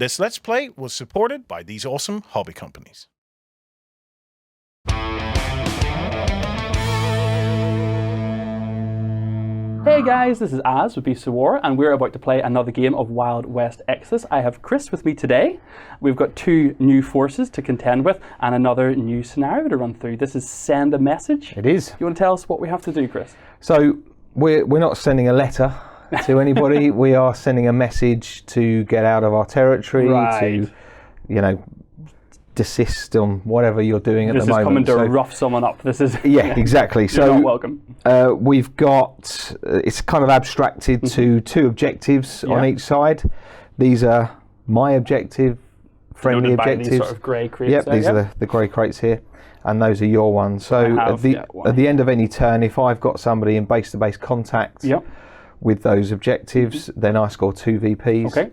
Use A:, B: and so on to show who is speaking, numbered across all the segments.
A: This Let's Play was supported by these awesome hobby companies.
B: Hey guys, this is Az with Beasts of War, and we're about to play another game of Wild West Exodus. I have Chris with me today. We've got two new forces to contend with and another new scenario to run through. This is Send a Message.
C: It is.
B: You want to tell us what we have to do, Chris?
C: So we're not sending a letter to anybody. We are sending a message to get out of our territory, to, desist on whatever you're doing at the moment.
B: This is coming to rough someone up. This is
C: yeah, exactly.
B: So you're not welcome.
C: We've got it's kind of abstracted to two objectives on each side. These are my objective, friendly objectives.
B: These sort of grey crates.
C: Yep, these are the grey crates here, and those are your ones. So at the end of any turn, if I've got somebody in base-to-base contact with those objectives, then I score 2 VPs.
B: Okay.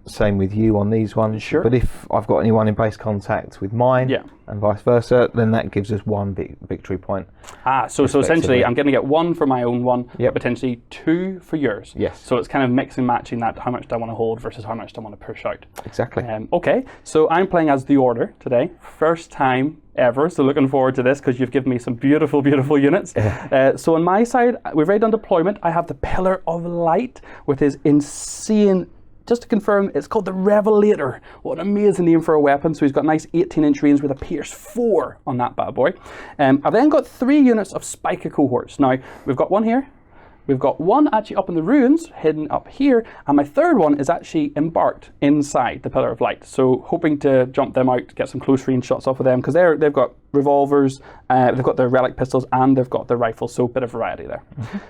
C: Same with you on these ones.
B: Sure.
C: But if I've got anyone in base contact with mine, and vice versa, then that gives us 1 victory point.
B: So essentially, I'm going to get 1 for my own one,
C: but
B: potentially 2 for yours.
C: Yes.
B: So it's kind of mixing, matching that. How much do I want to hold versus how much do I want to push out?
C: Exactly.
B: Okay. So I'm playing as the Order today. First time ever. So looking forward to this because you've given me some beautiful, beautiful units. So on my side, we've already done deployment. I have the Pillar of Light with his insane. Just to confirm, it's called the Revelator. What an amazing name for a weapon. So he's got nice 18-inch range with a Pierce 4 on that bad boy. I've then got 3 units of Spica cohorts. Now, we've got one here. We've got one actually up in the ruins, hidden up here, and my third one is actually embarked inside the Pillar of Light. So hoping to jump them out, get some close range shots off of them, because they've got revolvers, they've got their relic pistols, and they've got their rifles, so a bit of variety there.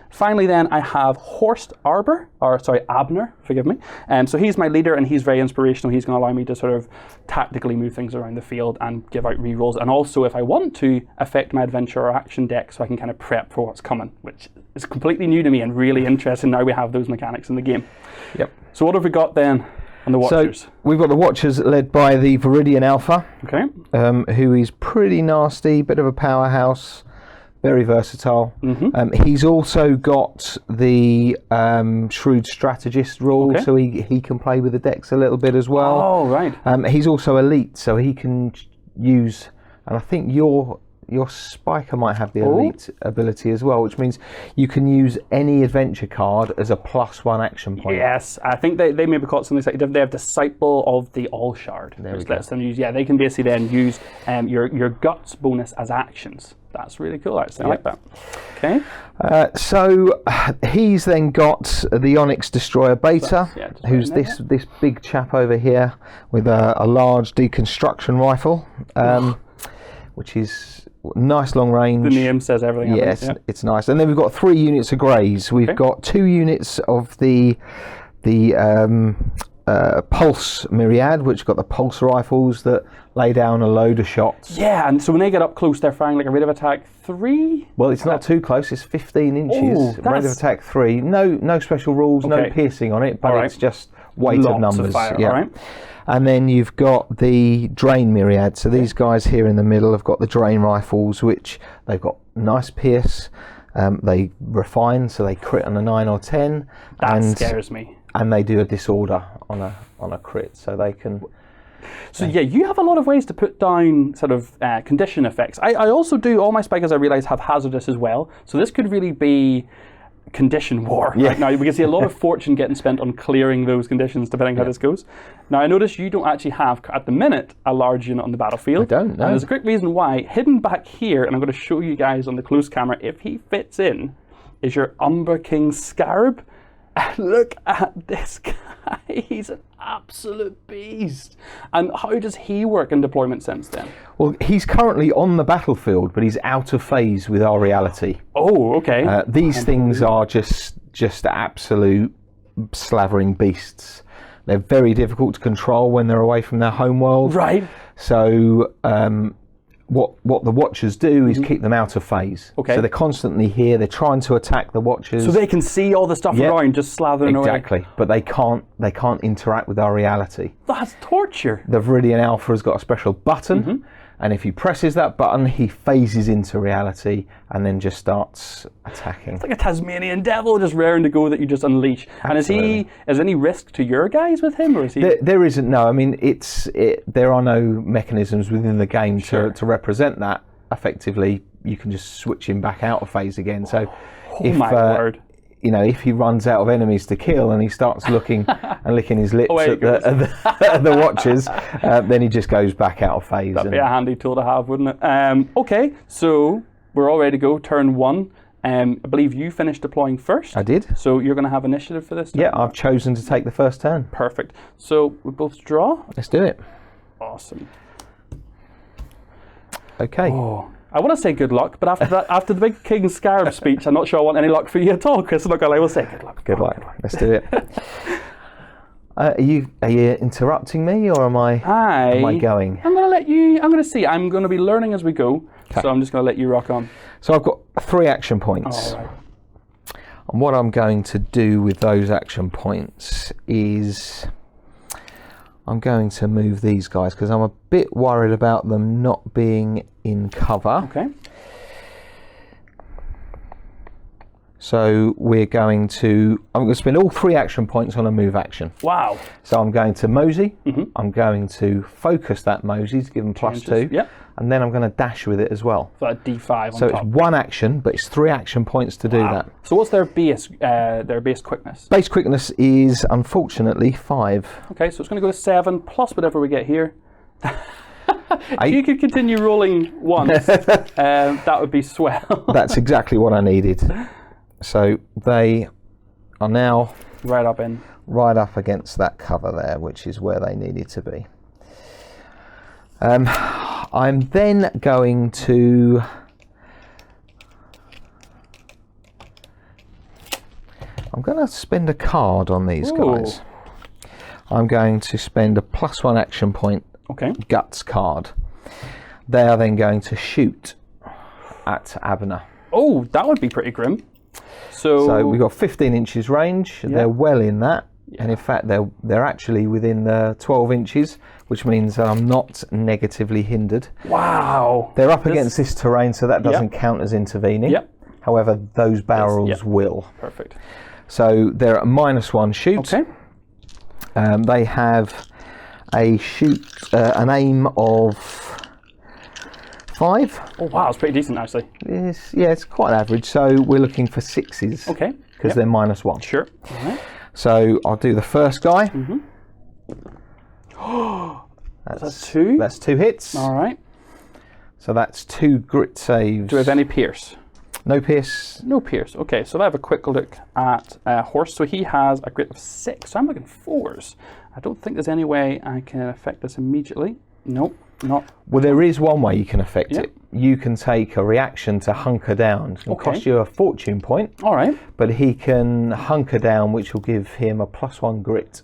B: Finally then, I have Horst Abner, forgive me. So he's my leader, and he's very inspirational. He's going to allow me to sort of tactically move things around the field and give out rerolls, and also, if I want to, affect my adventure or action deck so I can kind of prep for what's coming, which is completely new to me and really interesting now we have those mechanics in the game.
C: Yep.
B: So what have we got then on the Watchers?
C: So we've got the Watchers led by the Viridian Alpha, who is pretty nasty, bit of a powerhouse, very versatile. He's also got the Shrewd Strategist rule, so he can play with the decks a little bit as well.
B: Oh, right.
C: He's also elite, so he can use, and I think your Spiker might have the elite ability as well, which means you can use any adventure card as a +1 action point.
B: Yes, I think they maybe call it something like they have Disciple of the All Shard. Which lets them use, they can basically then use your guts bonus as actions. That's really cool, actually. I like that. Okay.
C: So he's then got the Onyx Destroyer Beta, who's this big chap over here with a large deconstruction rifle, which is nice long range.
B: The name says everything.
C: Yes, it's nice. And then we've got 3 units of greys. We've got 2 units of the Pulse Myriad, which got the pulse rifles that lay down a load of shots.
B: Yeah, and so when they get up close, they're firing like a rate of attack 3?
C: Well, it's not too close. It's 15 inches. Rate of attack 3. No special rules, no piercing on it, but it's just weight of numbers.
B: Of fire. All right.
C: And then you've got the Drain Myriad. So these guys here in the middle have got the Drain rifles, which they've got nice pierce. They refine, so they crit on a 9 or 10.
B: That scares me.
C: And they do a disorder on a crit, so they can.
B: So you have a lot of ways to put down sort of condition effects. I also do, all my spikers I realise have hazardous as well. So this could really be condition war right now. We can see a lot of fortune getting spent on clearing those conditions depending how this goes. Now I notice you don't actually have, at the minute, a large unit on the battlefield.
C: I don't, no.
B: And there's a quick reason why. Hidden back here, and I'm going to show you guys on the close camera, if he fits in, is your Umber King Scarab. Look at this guy. He's an absolute beast. And how does he work in deployment sense then?
C: Well, he's currently on the battlefield, but he's out of phase with our reality.
B: Oh, okay.
C: These things are just absolute slavering beasts. They're very difficult to control when they're away from their home world.
B: Right.
C: So what the Watchers do is keep them out of phase.
B: Okay.
C: So they're constantly here. They're trying to attack the Watchers.
B: So they can see all the stuff around, just slathering away.
C: Exactly. But they can't interact with our reality.
B: That's torture.
C: The Viridian Alpha has got a special button, And if he presses that button, he phases into reality and then just starts attacking.
B: It's like a Tasmanian devil just raring to go that you just unleash.
C: Absolutely.
B: And is any risk to your guys with him, or is he?
C: There isn't. No, I mean there are no mechanisms within the game to represent that. Effectively, you can just switch him back out of phase again. So,
B: my word.
C: You know, if he runs out of enemies to kill and he starts looking and licking his lips at the watchers, then he just goes back out of phase.
B: That'd be a handy tool to have, wouldn't it? Okay, so we're all ready to go. Turn 1. I believe you finished deploying first.
C: I did.
B: So you're going to have initiative for this turn?
C: Yeah, I've chosen to take the first turn.
B: Perfect. So we both draw.
C: Let's do it.
B: Awesome.
C: Okay.
B: Oh. I want to say good luck, but after the big King Scarab speech, I'm not sure I want any luck for you at all, Chris. I'm not going to lie, we'll say good luck.
C: Good luck. Let's do it. Are you interrupting me, or am I going?
B: I'm going to let you. I'm going to see. I'm going to be learning as we go, so I'm just going to let you rock on.
C: So I've got 3 action points.
B: All right.
C: And what I'm going to do with those action points is I'm going to move these guys because I'm a bit worried about them not being in cover.
B: Okay.
C: So I'm going to spend all 3 action points on a move action.
B: Wow.
C: So I'm going to mosey. I'm going to focus that mosey to give them +2.
B: Yep.
C: And then I'm going to dash with it as well.
B: So a D5 on top.
C: So it's 1 action, but it's 3 action points to do that.
B: So what's their base quickness?
C: Base quickness is unfortunately 5.
B: Okay, so it's going to go to 7 plus whatever we get here. If you could continue rolling once, that would be swell.
C: That's exactly what I needed. So they are now
B: right up
C: against that cover there, which is where they needed to be. I'm then going to spend a card on these guys. I'm going to spend a +1 action point.
B: Okay.
C: Guts card. They are then going to shoot at Abner.
B: Oh, that would be pretty grim. So
C: we've got 15 inches range. Yeah. They're well in that. Yeah. And in fact, they're actually within the 12 inches, which means I'm not negatively hindered.
B: Wow.
C: They're up against this terrain, so that doesn't count as intervening.
B: Yep.
C: However, those barrels will.
B: Perfect.
C: So they're at -1 shoot.
B: Okay.
C: They have an aim of 5.
B: Oh wow, it's pretty decent actually.
C: It's quite average. So we're looking for 6s.
B: Okay.
C: Because they're -1.
B: Sure. All right.
C: So I'll do the first guy.
B: That's 2.
C: That's 2 hits.
B: All right.
C: So that's 2 grit saves.
B: Do we have any pierce?
C: No pierce.
B: No pierce. Okay, so I have a quick look at Horse. So he has a grit of 6. So I'm looking 4s. I don't think there's any way I can affect this immediately. Nope, not.
C: Well, there is one way you can affect it. You can take a reaction to hunker down. It's going to cost you a fortune point.
B: All right.
C: But he can hunker down, which will give him a +1 grit.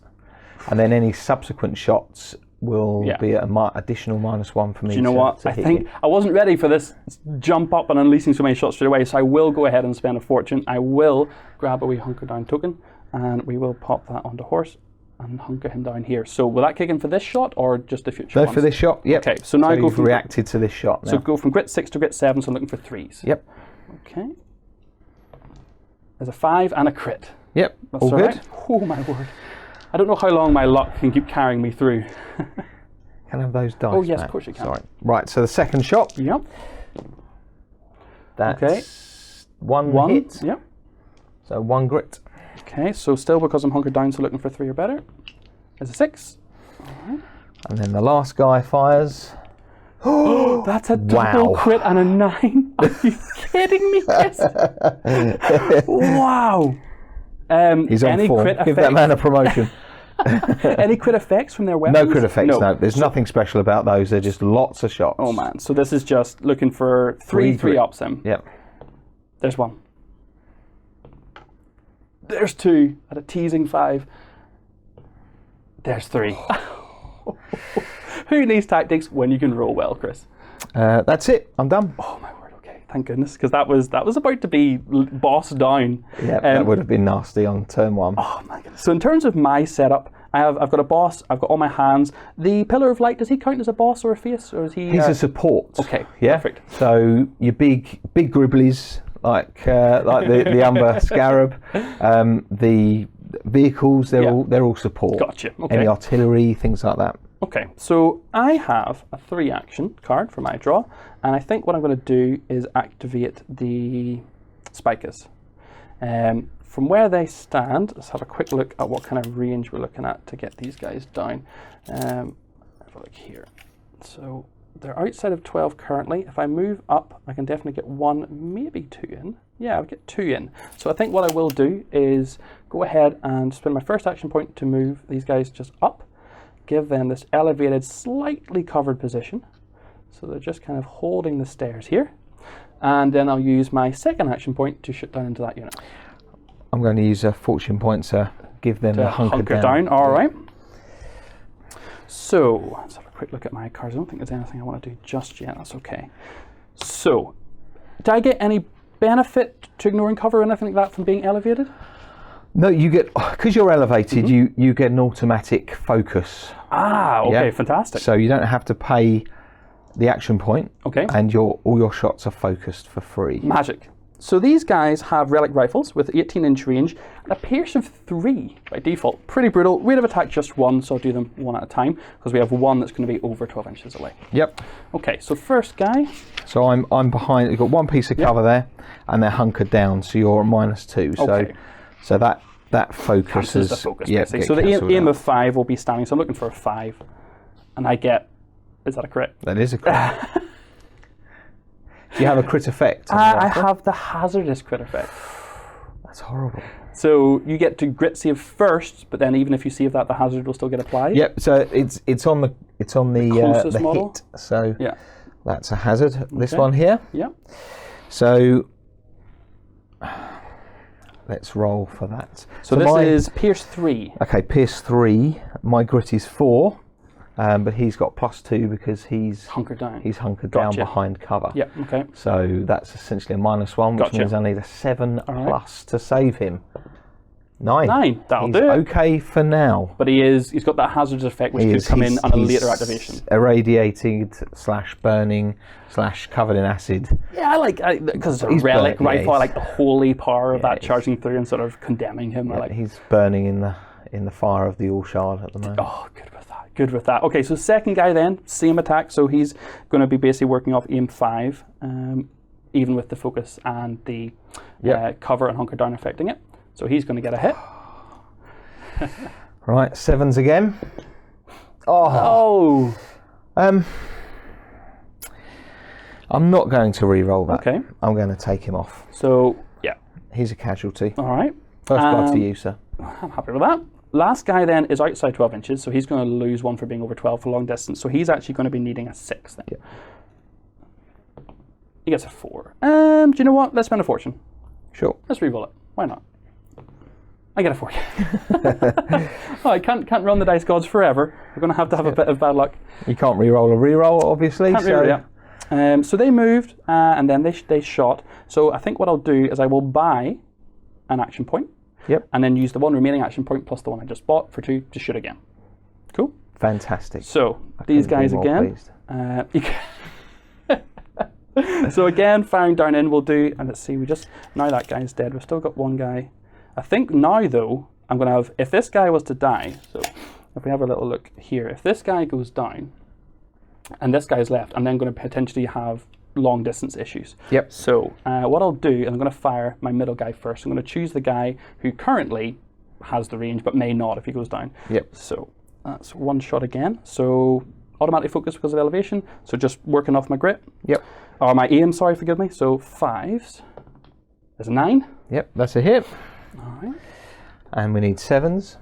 C: And then any subsequent shots will be an additional -1 for me.
B: Do you know what? I think I wasn't ready for this jump up and unleashing so many shots straight away, so I will go ahead and spend a fortune. I will grab a wee hunker down token, and we will pop that onto Horse and hunker him down here. So will that kick in for this shot or just the future ones?
C: For this shot, yep.
B: Okay, so now
C: you've reacted to this shot now.
B: So go from grit 6 to grit 7, so I'm looking for 3s.
C: Yep.
B: Okay. There's a 5 and a crit.
C: Yep,
B: That's
C: all good.
B: Right. Oh my word. I don't know how long my luck can keep carrying me through.
C: Can I have those dice?
B: Oh yes,
C: back?
B: of course you can.
C: Sorry. Right, so the second shot.
B: Yep.
C: That's one hit.
B: Yep.
C: So 1 grit.
B: Okay, so still because I'm hunkered down, so looking for 3 or better. There's a 6. All right.
C: And then the last guy fires.
B: Oh, that's a double crit and a 9. Are you kidding me, Chris? Wow.
C: He's on form. Give that man a promotion.
B: Any crit effects from their weapons?
C: No crit effects, no. There's nothing special about those. They're just lots of shots.
B: Oh man, so this is just looking for 3 ups him.
C: Yep.
B: There's 1. There's 2 at a teasing 5. There's 3. Who needs tactics when you can roll well, Chris?
C: That's it. I'm done.
B: Oh my word. Okay, thank goodness, because that was about to be boss down.
C: Yeah, that would have been nasty on turn 1.
B: Oh my goodness. So in terms of my setup, I've got a boss. I've got all my hands. The Pillar of Light, does he count as a boss or a face, or is he?
C: He's a support.
B: Okay.
C: Yeah.
B: Perfect.
C: So your big gribblies like the Umber Scarab, the vehicles, they're all support.
B: Gotcha. Okay.
C: Any artillery, things like that.
B: Okay, so I have a 3-action card for my draw, and I think what I'm going to do is activate the Spikers. From where they stand, let's have a quick look at what kind of range we're looking at to get these guys down. Have a look here. So they're outside of 12 currently. If I move up, I can definitely get 1, maybe 2 in. Yeah, I'll get 2 in. So I think what I will do is go ahead and spend my first action point to move these guys just up. Give them this elevated, slightly covered position. So they're just kind of holding the stairs here. And then I'll use my second action point to shoot down into that unit.
C: I'm going to use a fortune point to give them the hunker down.
B: All right. So let's have a quick look at my cards. I don't think there's anything I want to do just yet. That's okay. So, do I get any benefit to ignoring cover or anything like that from being elevated?
C: No, you get, because you're elevated, you get an automatic focus.
B: Ah, okay, fantastic.
C: So you don't have to pay the action point.
B: Okay.
C: And all your shots are focused for free.
B: Magic. So these guys have relic rifles with 18-inch range and a pierce of 3 by default. Pretty brutal. Rate of attack just 1, so I'll do them one at a time because we have one that's going to be over 12 inches away. Yep. Okay, so first guy.
C: So I'm behind. You've got one piece of cover there, and they're hunkered down. So you're -2.
B: Okay.
C: So that focus is
B: the focus. So the aim of 5 will be standing. So I'm looking for a 5, and I get. Is that a crit?
C: That is a crit. Do you have a crit effect?
B: I have the hazardous crit effect.
C: That's horrible.
B: So you get to grit save first, but then even if you save that, the hazard will still get applied.
C: Yep. So it's on the
B: closest model.
C: hit. So
B: yeah,
C: that's a hazard. This one here.
B: Yeah.
C: So let's roll for that.
B: So this is Pierce 3.
C: Okay, Pierce 3. My grit is 4. But he's got +2 because he's
B: hunkered down.
C: He's hunkered down behind cover.
B: Yeah, okay.
C: So that's essentially a -1, which means I need a 7 plus to save him. 9.
B: 9, that'll
C: he's
B: do it.
C: Okay for now.
B: But he's got that hazardous effect which could come in on a later activation.
C: Irradiated / burning / covered in acid.
B: Yeah, I like because it's a relic rifle. I like the holy power of that charging through and sort of condemning him.
C: Yeah, he's burning in the fire of the All Shard at the moment.
B: Oh, good with that. Good with that. Okay, so second guy then, same attack. So he's going to be basically working off aim 5, even with the focus and the cover and hunker down affecting it. So he's going to get a hit.
C: Right, 7s again.
B: Oh.
C: I'm not going to re-roll that.
B: Okay.
C: I'm going to take him off.
B: So, yeah.
C: He's a casualty.
B: All right.
C: First blood to you, sir.
B: I'm happy with that. Last guy then is outside 12 inches, so he's going to lose 1 for being over 12 for long distance. So he's actually going to be needing a 6 then. Yeah. He gets a 4. Do you know what? Let's spend a fortune.
C: Sure.
B: Let's re-roll it. Why not? I get a 4. Oh, I can't run the dice gods forever. We're going to have a bit of bad luck.
C: You can't re-roll a re-roll, obviously.
B: Can't re-roll, yeah. So they moved, and then they shot. So I think what I'll do is I will buy an action point.
C: Yep.
B: And then use the 1 remaining action point plus the one I just bought for 2 to shoot again. Cool.
C: Fantastic.
B: So these guys again. So again, firing down in will do. And let's see, now that guy's dead. We've still got one guy. I think now though, I'm going to have, if this guy was to die, so if we have a little look here, if this guy goes down and this guy's left, I'm then going to potentially have long distance issues.
C: Yep.
B: So what I'll do is I'm going to fire my middle guy first. I'm going to choose the guy who currently has the range but may not if he goes down.
C: Yep.
B: So that's 1 shot again. So automatically focus because of elevation. So just working off my grit.
C: Yep.
B: Or my aim, sorry, forgive me. So 5s. There's a 9.
C: Yep, that's a hit.
B: All right.
C: And we need 7s.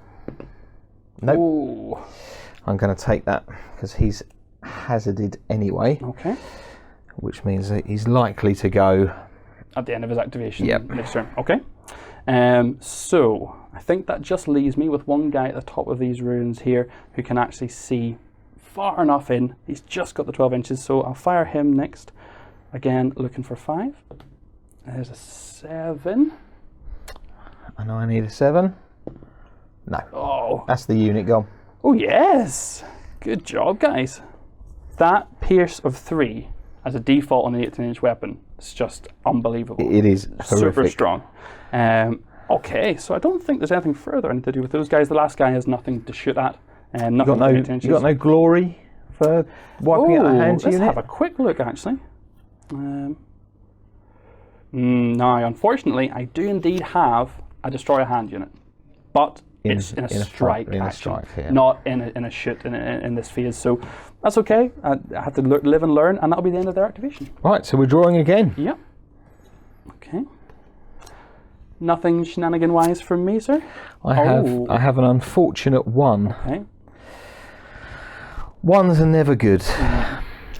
C: Nope.
B: Ooh.
C: I'm going to take that because he's hazarded anyway.
B: Okay.
C: Which means that he's likely to go
B: at the end of his activation.
C: Yep.
B: Next turn. Okay. So I think that just leaves me with one guy at the top of these ruins here who can actually see far enough in. He's just got the 12 inches, so I'll fire him next. Again, looking for 5. There's a 7.
C: And I need a 7. No.
B: Oh.
C: That's the unit gone.
B: Oh, yes. Good job, guys. That pierce of 3 as a default on an 18-inch weapon is just unbelievable.
C: It is
B: super
C: horrific.
B: strong. Okay, so I don't think there's anything further I need to do with those guys. The last guy has nothing to shoot at. Nothing
C: You got no glory for wiping out a hand
B: let's
C: unit?
B: have a quick look, actually. Now, unfortunately, I do indeed have a destroy a hand unit, but it's in a strike action, not in a shoot in this phase. So that's okay. I have to live and learn, and that'll be the end of their activation.
C: Right, so we're drawing again.
B: Yep. Okay. Nothing shenanigan-wise from me, sir?
C: I have an unfortunate 1.
B: Okay.
C: 1s are never good.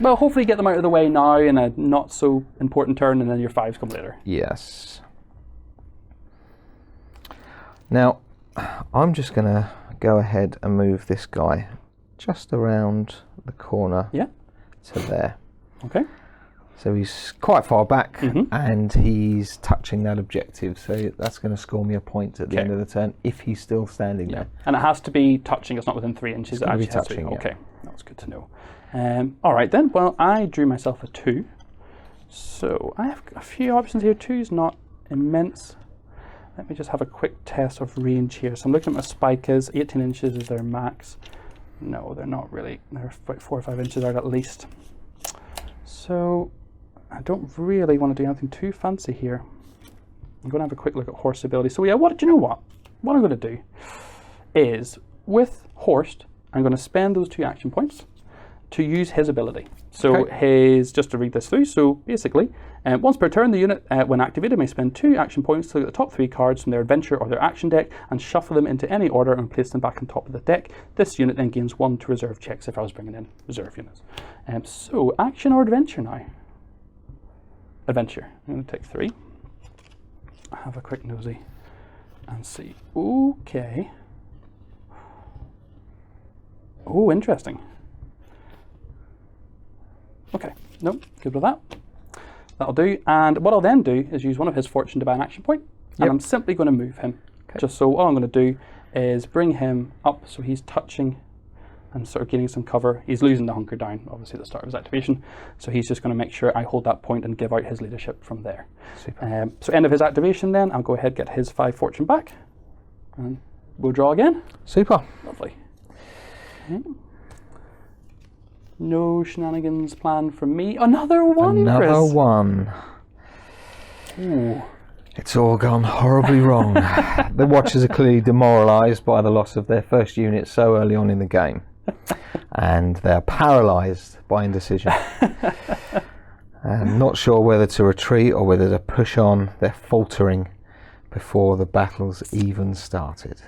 B: Well, hopefully get them out of the way now in a not so important turn, and then your 5s come later.
C: Yes. Now, I'm just going to go ahead and move this guy just around the corner to there.
B: Okay.
C: So he's quite far back, and he's touching that objective, so that's going to score me a point at the end of the turn if he's still standing there.
B: And it has to be touching, it's not within 3 inches.
C: It's going to be touching,
B: Okay, that's good to know. All right then, well, I drew myself a 2. So I have a few options here. 2's not immense. Let me just have a quick test of range here. So I'm looking at my spikers. 18 inches is their max. No, they're not really. They're about 4 or 5 inches out at least. So I don't really want to do anything too fancy here. I'm going to have a quick look at Horst's ability. So yeah, do you know what? What I'm going to do is, with Horst, I'm going to spend those 2 action points to use his ability. So just to read this through, so basically, once per turn, the unit, when activated, may spend 2 action points to look at the top 3 cards from their adventure or their action deck and shuffle them into any order and place them back on top of the deck. This unit then gains 1 to reserve checks if I was bringing in reserve units. So action or adventure now? Adventure. I'm going to take 3. Have a quick nosy and see. Okay. Oh, interesting. Okay, nope, good with that. That'll do. And what I'll then do is use one of his fortune to buy an action point, and I'm simply going to move him. Just so all I'm going to do is bring him up so he's touching and sort of getting some cover. He's losing the hunker down, obviously, at the start of his activation. So he's just going to make sure I hold that point and give out his leadership from there. Super. So end of his activation then, I'll go ahead and get his 5 fortune back. And we'll draw again.
C: Super.
B: Lovely. Okay. No shenanigans planned from me. Another 1,
C: Another
B: Chris.
C: 1.
B: Ooh.
C: It's all gone horribly wrong. The watchers are clearly demoralised by the loss of their first unit so early on in the game. And they're paralysed by indecision. Not sure whether to retreat or whether to push on. They're faltering before the battle's even started.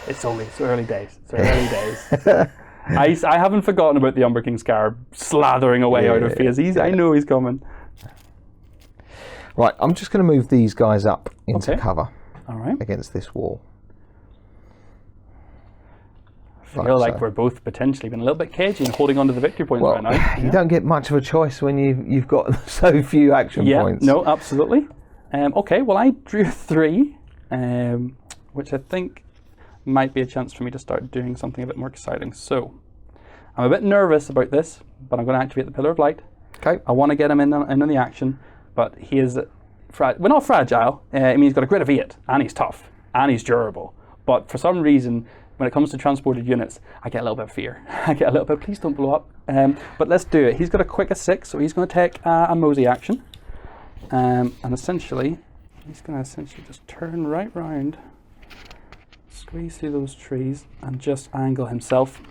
B: It's early days. It's early days. I haven't forgotten about the Umber King Scarab slathering away out of phase. I know he's coming.
C: Right, I'm just going to move these guys up into cover against this wall.
B: I feel like we're both potentially been a little bit cagey and holding on to the victory points right now.
C: You don't get much of a choice when you've got so few action points.
B: No, absolutely. Okay, well, I drew 3, which I think might be a chance for me to start doing something a bit more exciting. So I'm a bit nervous about this, but I'm going to activate the Pillar of Light.
C: Okay.
B: I want to get him in on the action, but he is, not fragile. I mean, he's got a grit of 8, and he's tough, and he's durable. But for some reason, when it comes to transported units, I get a little bit of fear. I get a little bit, please don't blow up. But let's do it. He's got a quick of 6, so he's going to take a mosey action. And essentially, he's going to just turn right round, squeeze through those trees, and just angle himself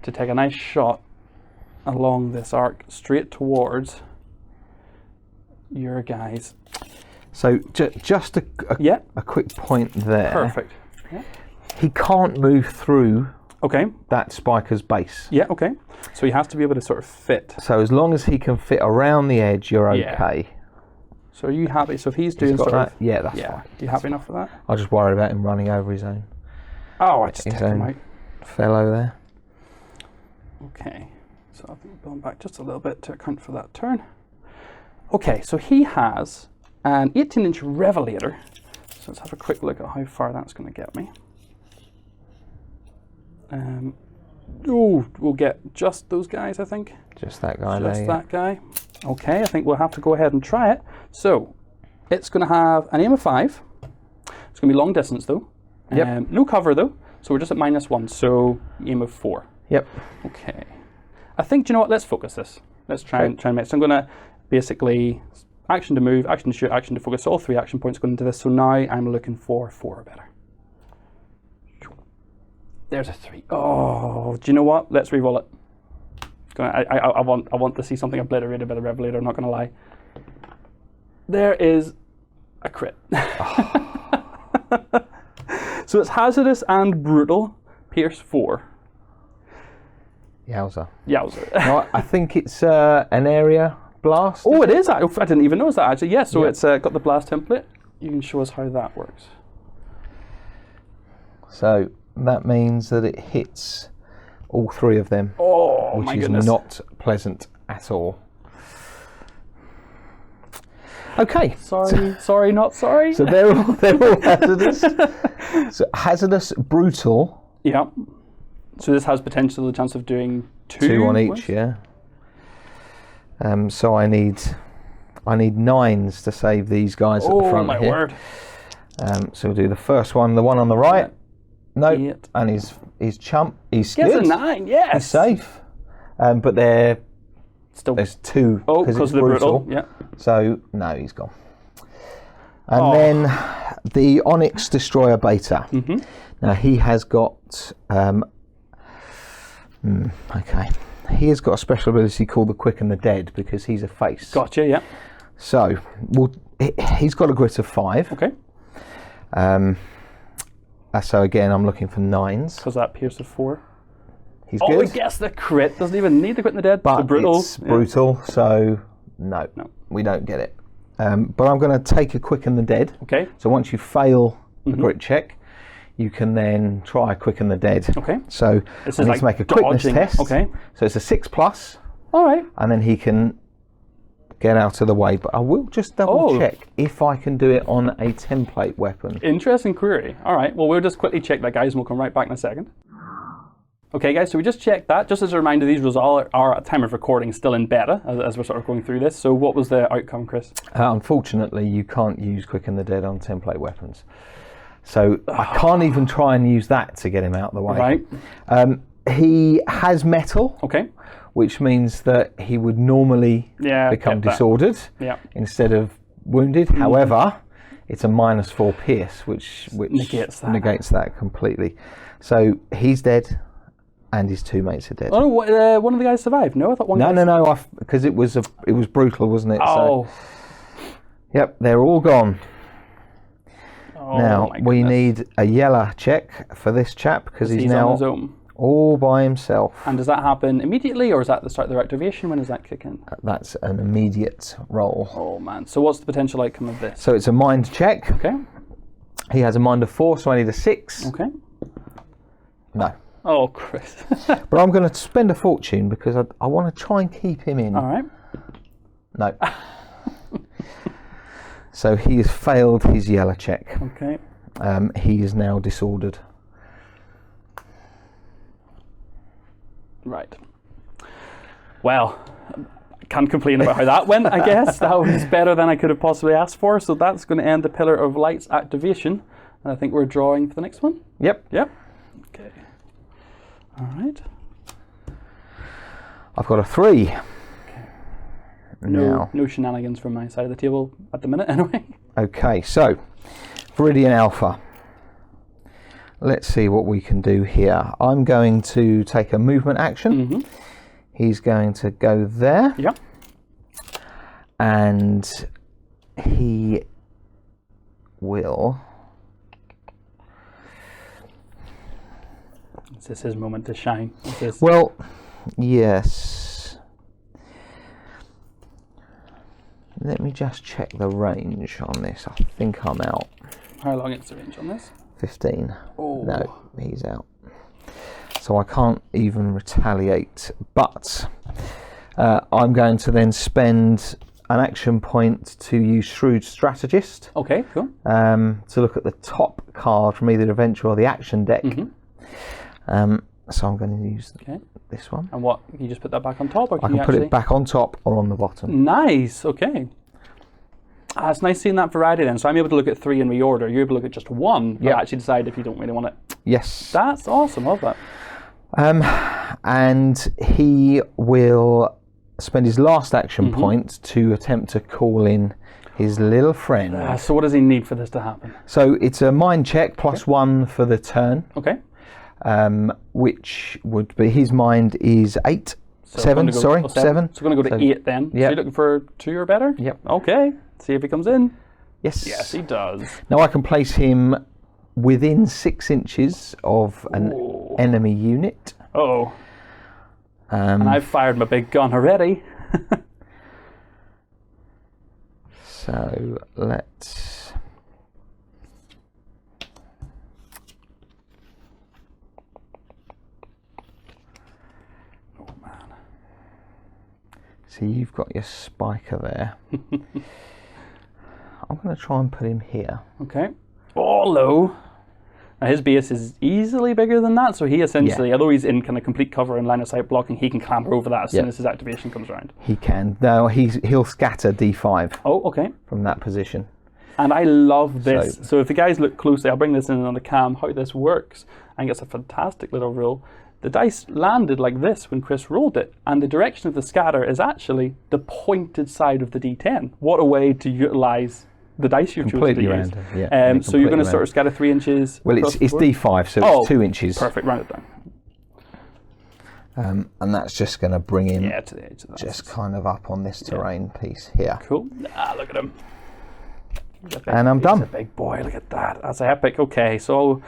B: to take a nice shot along this arc straight towards your guys.
C: So just a quick point there.
B: Perfect. Yeah.
C: He can't move through that spiker's base.
B: Yeah, okay. So he has to be able to sort of fit.
C: So as long as he can fit around the edge, you're okay.
B: So are you happy? So if he's doing sort of...
C: Yeah, that's fine.
B: You happy enough for that?
C: I was just worried about him running over his own.
B: Oh, I just take him out.
C: Fellow there.
B: Okay. So I think we're going back just a little bit to account for that turn. Okay, so he has an 18-inch Revelator. So let's have a quick look at how far that's going to get me. We'll get just those guys, I think.
C: Just that guy
B: Just
C: there.
B: that guy. Okay, I think we'll have to go ahead and try it. So, it's going to have an aim of 5. It's going to be long distance though.
C: Yep.
B: No cover though, so we're just at -1, so aim of 4.
C: Yep.
B: Okay. I think, do you know what, let's focus this. Let's try and make. So I'm going to basically action to move, action to shoot, action to focus. All 3 action points going into this. So now I'm looking for 4 or better. There's a 3. Oh, do you know what? Let's re-roll it. I want to see something obliterated by the Revelator, I'm not going to lie. There is a crit. So it's hazardous and brutal. Pierce 4.
C: Yowza.
B: Yowza.
C: No, I think it's an area blast.
B: Oh, it is. I didn't even notice that actually. Yeah, so it's got the blast template. You can show us how that works.
C: So that means that it hits all 3 of them.
B: Oh,
C: which
B: my
C: is
B: goodness.
C: not pleasant at all. Okay.
B: Sorry, not sorry.
C: So they're all hazardous. So hazardous, brutal.
B: Yeah. So this has potential the chance of doing
C: 2 on each, yeah. So I need 9s to save these guys at the front
B: my
C: here.
B: word.
C: So we'll do the first one, the one on the right. No,
B: 8.
C: and his chump, he's
B: Gets
C: good.
B: a 9, yes.
C: He's safe. But there's 2
B: because
C: it's
B: of the brutal. Yeah.
C: So no, he's gone. And then the Onyx Destroyer Beta. Now he has got okay. He has got a special ability called the Quick and the Dead because he's a face.
B: Gotcha, yeah.
C: So he's got a grit of 5.
B: Okay.
C: So again, I'm looking for 9s.
B: Because that pierce of 4.
C: He's
B: Oh,
C: good.
B: he gets the crit. Doesn't even need the Quick and the Dead.
C: But
B: so brutal.
C: it's brutal, so no, we don't get it. But I'm going to take a Quick and the Dead.
B: Okay.
C: So once you fail the grit check, you can then try a Quick and the Dead.
B: Okay.
C: So
B: This
C: I
B: is
C: need
B: like
C: to make a quickness
B: dodging.
C: test.
B: Okay.
C: So it's a 6+,
B: All right.
C: and then he can get out of the way. But I will just double check if I can do it on a template weapon.
B: Interesting query. All right. Well, we'll just quickly check that, guys, and we'll come right back in a second. Okay, guys, so we just checked that. Just as a reminder, these results are at time of recording still in beta as we're sort of going through this. So what was the outcome, Chris?
C: Unfortunately, you can't use Quick and the Dead on template weapons. So I can't even try and use that to get him out of the way.
B: Right.
C: He has metal,
B: Okay.
C: which means that he would normally become
B: get that.
C: disordered instead of wounded. However, it's a -4 pierce, which negates that completely. So he's dead. And his 2 mates are dead.
B: Oh, one of the guys survived. No, I thought one.
C: No, because it was brutal, wasn't it?
B: Oh.
C: So, yep, they're all gone.
B: Oh,
C: Now
B: my
C: we
B: goodness.
C: need a yellow check for this chap because he's
B: on
C: now
B: his own.
C: all by himself.
B: And does that happen immediately, or is that the start of their activation? When does that kick in?
C: That's an immediate roll.
B: Oh man! So what's the potential outcome of this?
C: So it's a mind check.
B: Okay.
C: He has a mind of 4, so I need a 6.
B: Okay.
C: No.
B: Oh, Chris.
C: But I'm going to spend a fortune because I want to try and keep him in.
B: All right.
C: No. So he has failed his yellow check.
B: Okay.
C: He is now disordered.
B: Right. Well, can't complain about how that went, I guess. That was better than I could have possibly asked for. So that's going to end the Pillar of Light's activation. And I think we're drawing for the next one.
C: Yep.
B: Yep. Okay. All right.
C: I've got a 3.
B: Okay. No shenanigans from my side of the table at the minute, anyway.
C: Okay, so Viridian Alpha. Let's see what we can do here. I'm going to take a movement action. He's going to go there.
B: Yep.
C: And he will...
B: Is this his moment to shine?
C: Well, yes. Let me just check the range on this. I think I'm out.
B: How long is the range on this?
C: 15.
B: Oh.
C: No, he's out. So I can't even retaliate. But I'm going to then spend an action point to use Shrewd Strategist.
B: Okay, cool.
C: To look at the top card from either the adventure or the action deck. So I'm going to use this one.
B: And what, can you just put that back on top? Or
C: I can put it back on top or on the bottom.
B: Nice, okay. It's nice seeing that variety then. So I'm able to look at 3 and reorder. You're able to look at just 1, but actually decide if you don't really want it.
C: Yes.
B: That's awesome, love that.
C: And he will spend his last action point to attempt to call in his little friend.
B: So what does he need for this to happen?
C: So it's a mind check plus 1 for the turn.
B: Okay.
C: Which would be, his mind is 8.
B: So
C: 7,
B: So
C: sorry, 7.
B: So we're going to go to 8 then. So you're looking for 2 or better?
C: Yep.
B: Okay. See if he comes in.
C: Yes.
B: Yes, he does.
C: Now I can place him within 6 inches of an enemy unit.
B: Uh-oh. And I've fired my big gun already.
C: So let's...
B: Oh man.
C: See, you've got your spiker there. I'm going to try and put him here.
B: Okay. Oh, low. Now his base is easily bigger than that, so he essentially, although he's in kind of complete cover and line of sight blocking, he can clamber over that as soon as his activation comes around.
C: He can. No, he'll scatter D5.
B: Oh, okay.
C: From that position.
B: And I love this. So if the guys look closely, I'll bring this in on the cam, how this works. I think it's a fantastic little rule. The dice landed like this when Chris rolled it, and the direction of the scatter is actually the pointed side of the D10. What a way to utilize the dice you've chosen to use.
C: Random, yeah.
B: So you're going to sort of scatter 3 inches.
C: Well, it's D5, so it's 2 inches.
B: Perfect, round it down.
C: And that's just going to bring him
B: to the edge of that.
C: just kind of up on this terrain piece here.
B: Cool. Look at him.
C: And I'm done.
B: He's a big boy, look at that. That's epic. Okay, so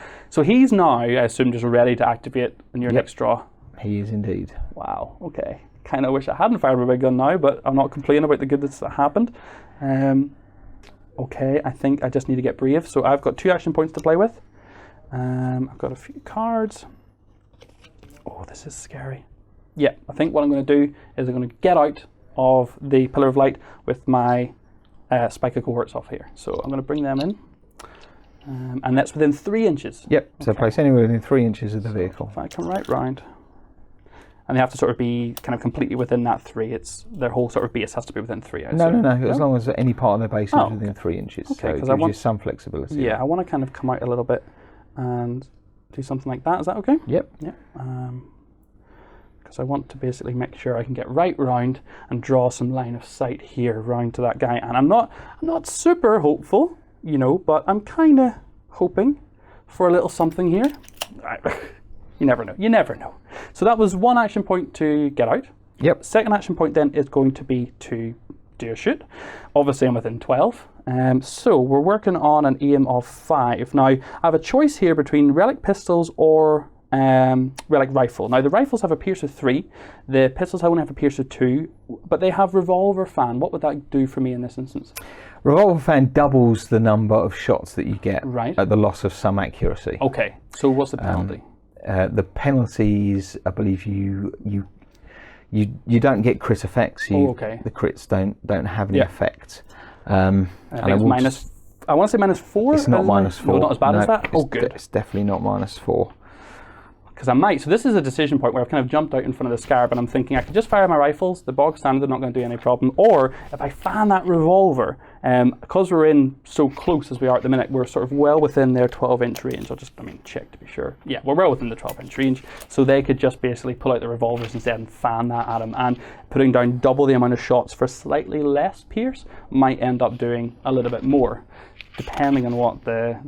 B: he's now, I assume, just ready to activate in your next draw.
C: He is indeed.
B: Wow, okay. Kind of wish I hadn't fired my big gun now, but I'm not complaining about the goodness that happened. Okay, I think I just need to get brave. So I've got 2 action points to play with. I've got a few cards. Oh, this is scary. Yeah, I think what I'm going to do is I'm going to get out of the Pillar of Light with my spiker cohorts off here. So I'm going to bring them in. And that's within 3 inches.
C: Yep, so place anywhere within 3 inches of the vehicle.
B: If I come right round. And they have to sort of be kind of completely within that 3. It's their whole sort of base has to be within 3.
C: No. As long as any part of their base is within 3 inches.
B: Okay,
C: so it gives you some flexibility.
B: Yeah, I want to kind of come out a little bit and do something like that. Is that okay?
C: Yep.
B: Yep. Because I want to basically make sure I can get right round and draw some line of sight here round to that guy. And I'm not super hopeful, but I'm kind of hoping for a little something here. You never know. You never know. So that was 1 action point to get out.
C: Yep.
B: Second action point then is going to be to do a shoot. Obviously I'm within 12. So we're working on an aim of 5. Now I have a choice here between relic pistols or relic rifle. Now the rifles have a pierce of 3. The pistols only have a pierce of 2, but they have revolver fan. What would that do for me in this instance?
C: Revolver fan doubles the number of shots that you get at the loss of some accuracy.
B: Okay. So what's the penalty?
C: The penalties, I believe you don't get crit effects. The crits don't have any effect.
B: I think it's minus. I want to say -4.
C: It's not -4.
B: No, not as bad as that. Good.
C: It's definitely not -4.
B: Because I might. So this is a decision point where I've kind of jumped out in front of the Scarab and I'm thinking I could just fire my rifles. The bog standard, they're not going to do any problem. Or if I fan that revolver, because we're in so close as we are at the minute, we're sort of well within their 12-inch range. I'll just, check to be sure. Yeah, we're well within the 12-inch range. So they could just basically pull out the revolvers instead and fan that at him. And putting down double the amount of shots for slightly less pierce might end up doing a little bit more, depending on what the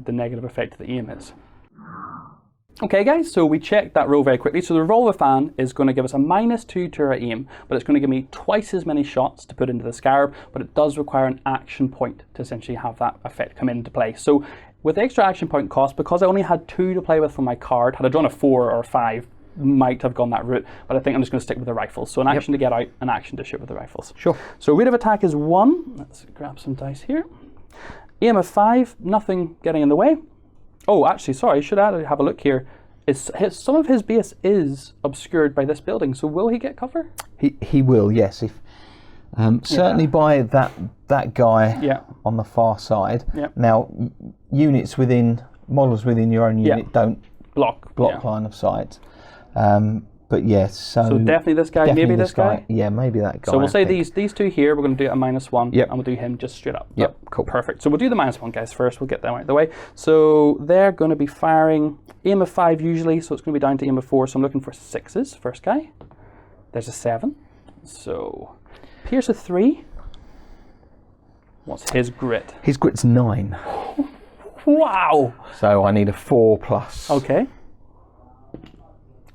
B: negative effect of the aim is. Okay guys, so we checked that roll very quickly. So the revolver fan is going to give us a -2 to our aim, but it's going to give me twice as many shots to put into the Scarab, but it does require an action point to essentially have that effect come into play. So with the extra action point cost, because I only had 2 to play with from my card, had I drawn a 4 or a 5, might have gone that route, but I think I'm just going to stick with the rifles. So an action to get out, an action to shoot with the rifles.
C: Sure.
B: So rate of attack is 1. Let's grab some dice here. Aim of 5, nothing getting in the way. Oh, actually, sorry, should I have a look here? Some of his base is obscured by this building, so will he get cover?
C: He will, yes. If certainly by that guy on the far side. Yep. Now, models within your own unit don't block line of sight. But yes,
B: so definitely this guy, maybe this guy.
C: Yeah, maybe that guy.
B: So we'll say these two here. We're going to do it at -1.
C: Yep.
B: And we'll do him just straight up.
C: Yep. Cool.
B: Perfect. So we'll do the -1 guys first. We'll get them out of the way. So they're going to be firing aim of 5 usually. So it's going to be down to aim of 4. So I'm looking for 6s. First guy. There's a 7. So Pierce a 3. What's his grit?
C: His grit's 9.
B: Wow.
C: So I need a 4+.
B: Okay.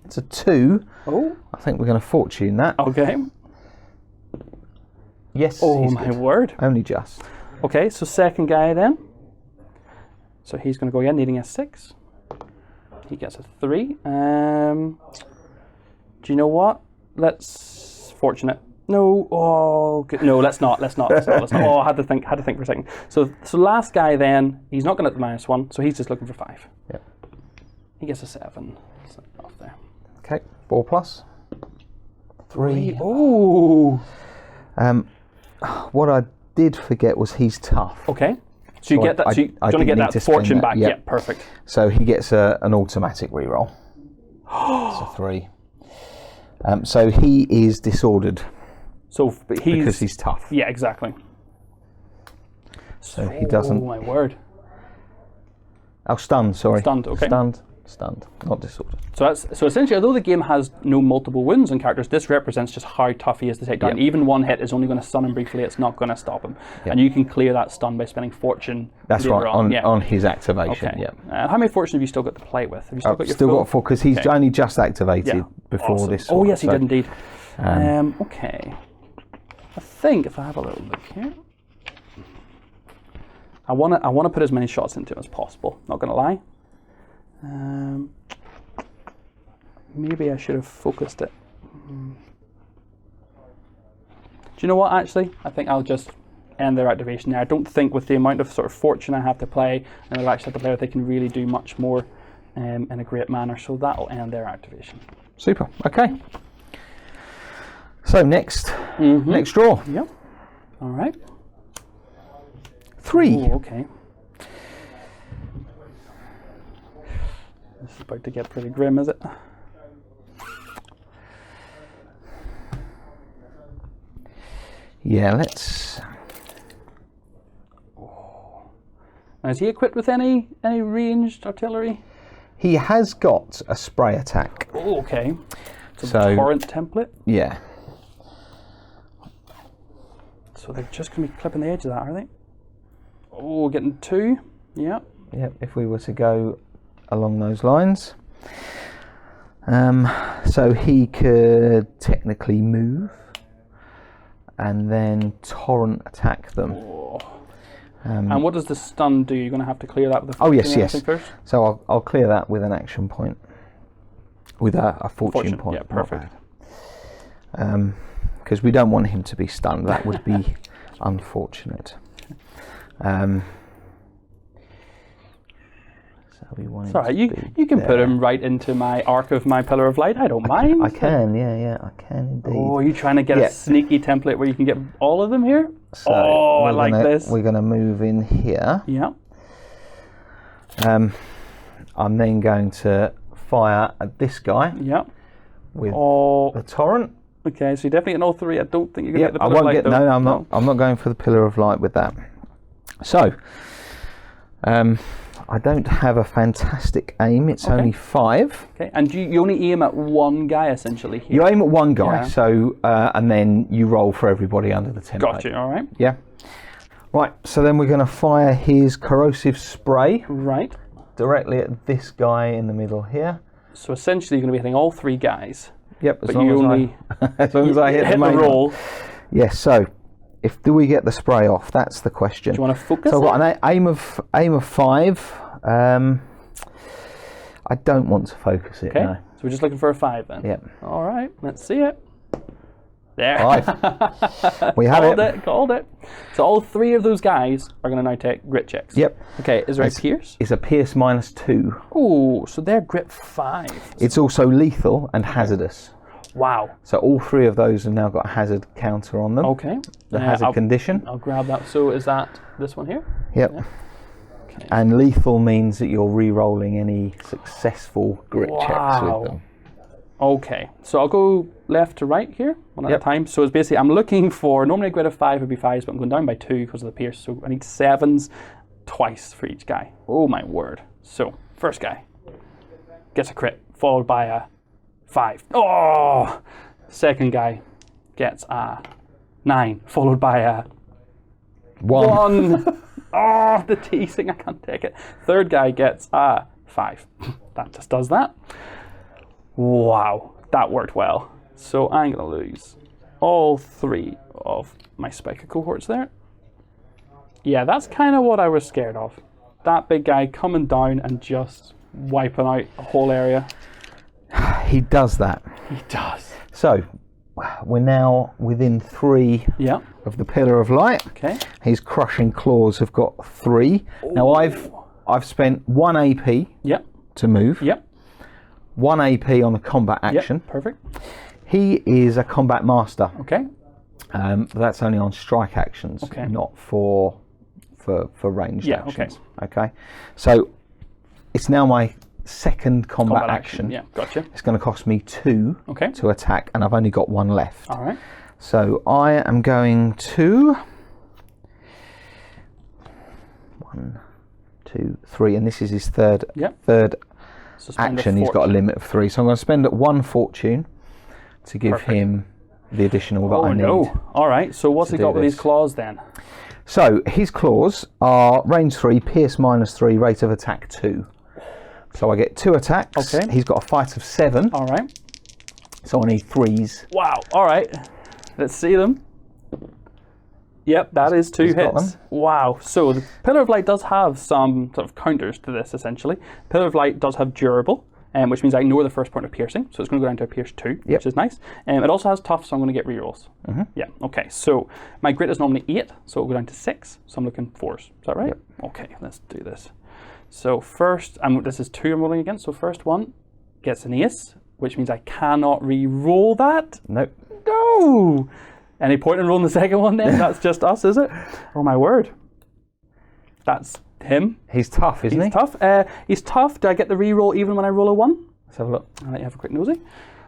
C: It's a 2.
B: Oh.
C: I think we're going to fortune that.
B: Okay.
C: Yes.
B: Oh my word.
C: Only just.
B: Okay, so second guy then. So he's going to go again, needing a 6. He gets a 3. Do you know what? Let's fortune it. No. Oh, good. No. Let's not. Oh, I had to think for a second. So last guy then. He's not going to get the -1, so he's just looking for 5.
C: Yep.
B: He gets a 7. So off there.
C: Okay. 4+. 3.
B: Oh.
C: What I did forget was he's tough.
B: Okay. So you get that. So you want to get that fortune back.
C: Yep.
B: Yeah. Perfect.
C: So he gets an automatic reroll. It's a 3. So he is disordered.
B: So
C: because he's tough.
B: Yeah, exactly.
C: So he doesn't.
B: Oh my word.
C: Oh, stunned. Sorry.
B: Stunned. Okay.
C: Stunned. Not disordered.
B: So essentially, although the game has no multiple wounds on characters, this represents just how tough he is to take down.
C: Yep.
B: Even one hit is only going to stun him briefly. It's not going to stop him.
C: Yep.
B: And you can clear that stun by spending fortune.
C: That's right. On his activation.
B: Okay.
C: Yeah.
B: How many fortune have you still got to play with? Have you still got your
C: still
B: full?
C: got 4 because he's only just activated before
B: Awesome.
C: this.
B: Oh
C: one,
B: yes, he
C: so,
B: did indeed. Okay. I think if I have a little look here, I want to put as many shots into him as possible. Not going to lie. Maybe I should have focused it. Do you know what? Actually, I think I'll just end their activation there. I don't think with the amount of sort of fortune I have to play, and I actually have to play with, they can really do much more in a great manner. So that'll end their activation.
C: Super. Okay. So next draw.
B: Yep. All right.
C: 3.
B: Ooh, okay. This is about to get pretty grim, is it?
C: Yeah, let's.
B: Now, is he equipped with any ranged artillery?
C: He has got a spray attack.
B: Oh, okay.
C: So
B: torrent template.
C: Yeah.
B: So they're just going to be clipping the edge of that, are they? Oh, getting 2. Yeah.
C: Yep. If we were to go along those lines, so he could technically move and then torrent attack them.
B: Oh. And what does the stun do? You're going to have to clear that with a
C: yes.
B: first?
C: So I'll clear that with an action point, with a fortune point.
B: Yeah, perfect.
C: Because we don't want him to be stunned. That would be unfortunate. So we want.
B: It's all right. You can put him right into my arc of my pillar of light. I don't mind.
C: I can. Yeah. I can indeed.
B: Oh, are you trying to get a sneaky template where you can get all of them here?
C: So
B: I like this.
C: We're going to move in here.
B: Yeah.
C: I'm then going to fire at this guy.
B: Yeah.
C: With the torrent.
B: Okay, so you're definitely getting all 3. I don't think you're going to get the pillar
C: I
B: of light.
C: No, I'm not. I'm not going for the pillar of light with that. So, I don't have a fantastic aim. It's only 5.
B: Okay, and you only aim at one guy essentially here.
C: You aim at one guy, so and then you roll for everybody under the template.
B: Got you. All right.
C: Yeah. Right. So then we're going to fire his corrosive spray.
B: Right.
C: Directly at this guy in the middle here.
B: So essentially, you're going to be hitting all 3 guys.
C: Yep.
B: But you only
C: as long as I hit the main
B: roll.
C: Yes. So, do we get the spray off? That's the question.
B: Do you want to focus?
C: So I've got an aim of 5. I don't want to focus it.
B: Okay.
C: No.
B: So we're just looking for a 5 then.
C: Yep.
B: All right. Let's see it. There.
C: 5. We have
B: Called it. So all 3 of those guys are going to now take grit checks.
C: Yep.
B: Okay. Is there a pierce?
C: It's a pierce -2.
B: Oh, so they're grit 5.
C: It's also lethal and hazardous.
B: Wow.
C: So all 3 of those have now got a hazard counter on them.
B: Okay.
C: The hazard condition.
B: I'll grab that. So is that this one here?
C: Yep.
B: Yeah. Okay.
C: And lethal means that you're re-rolling any successful grit checks with them.
B: Okay, so I'll go left to right here, one at a time. So it's basically, I'm looking for, normally a grid of 5 would be 5s, but I'm going down by 2 because of the pierce. So I need 7s twice for each guy. Oh my word. So, first guy gets a crit, followed by a 5. Oh! Second guy gets a 9, followed by a 1. Oh, the teasing, I can't take it. Third guy gets a 5. That just does that. Wow, that worked well. So I'm going to lose all 3 of my spiker cohorts there. Yeah, that's kind of what I was scared of. That big guy coming down and just wiping out a whole area.
C: He does that.
B: He does.
C: So, we're now within 3 of the Pillar of Light.
B: Okay.
C: His crushing claws have got 3. Ooh. Now I've spent 1 AP to move. 1 AP on the combat action.
B: Perfect.
C: He is a combat master.
B: Okay.
C: But that's only on strike actions, not for ranged actions. Okay. So it's now my second combat action.
B: Yeah, gotcha.
C: It's going to cost me 2 to attack, and I've only got 1 left.
B: All right.
C: So I am going to 1, 2, 3, and this is his third action. He's got a limit of 3, so I'm going to spend 1 fortune to give him the additional that I need. Oh no!
B: All right. So what's he got with his claws then?
C: So his claws are range 3, pierce -3, rate of attack 2. So I get 2 attacks. Okay. He's got a fight of 7.
B: All right.
C: So I need 3s.
B: Wow. All right. Let's see them. Yep, that is 2 hits. Wow. So the Pillar of Light does have some sort of counters to this, essentially. Pillar of Light does have durable, which means I ignore the first point of piercing. So it's going to go down to a pierce 2, which is nice. It also has tough, so I'm going to get rerolls. Yeah, okay. So my grit is normally 8, so it'll go down to 6. So I'm looking 4s. Is that right? Yep. Okay, let's do this. So first, this is 2 I'm rolling against. So first one gets an ace, which means I cannot re-roll that.
C: Nope.
B: No! Any point in rolling the second one then? That's just us, is it? Oh my word. That's him.
C: He's tough, isn't he?
B: He's tough. He's tough. Do I get the re-roll even when I roll a 1?
C: Let's have a look.
B: I'll let you have a quick nosy.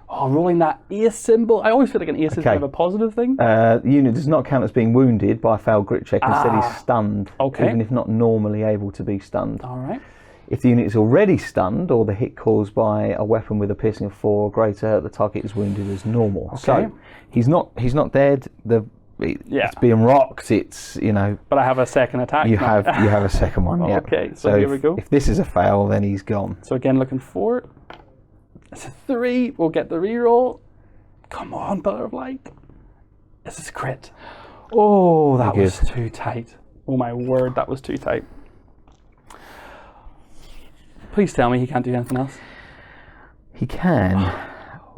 B: Oh, rolling that ace symbol. I always feel like an ace is kind of a positive thing.
C: The unit does not count as being wounded by a failed grit check. Instead, he's stunned, even if not normally able to be stunned.
B: All right.
C: If the unit is already stunned, or the hit caused by a weapon with a piercing of 4 or greater, the target is wounded as normal. Okay. So he's not dead. It's being rocked. It's
B: But I have a second attack.
C: You have a second one. Yeah.
B: Okay. So here we go.
C: If this is a fail, then he's gone.
B: So again, looking for it. It's a 3. We'll get the reroll. Come on, Pillar of Light. This is a crit. Oh, that was too tight. Oh my word, that was too tight. Please tell me he can't do anything else.
C: He can.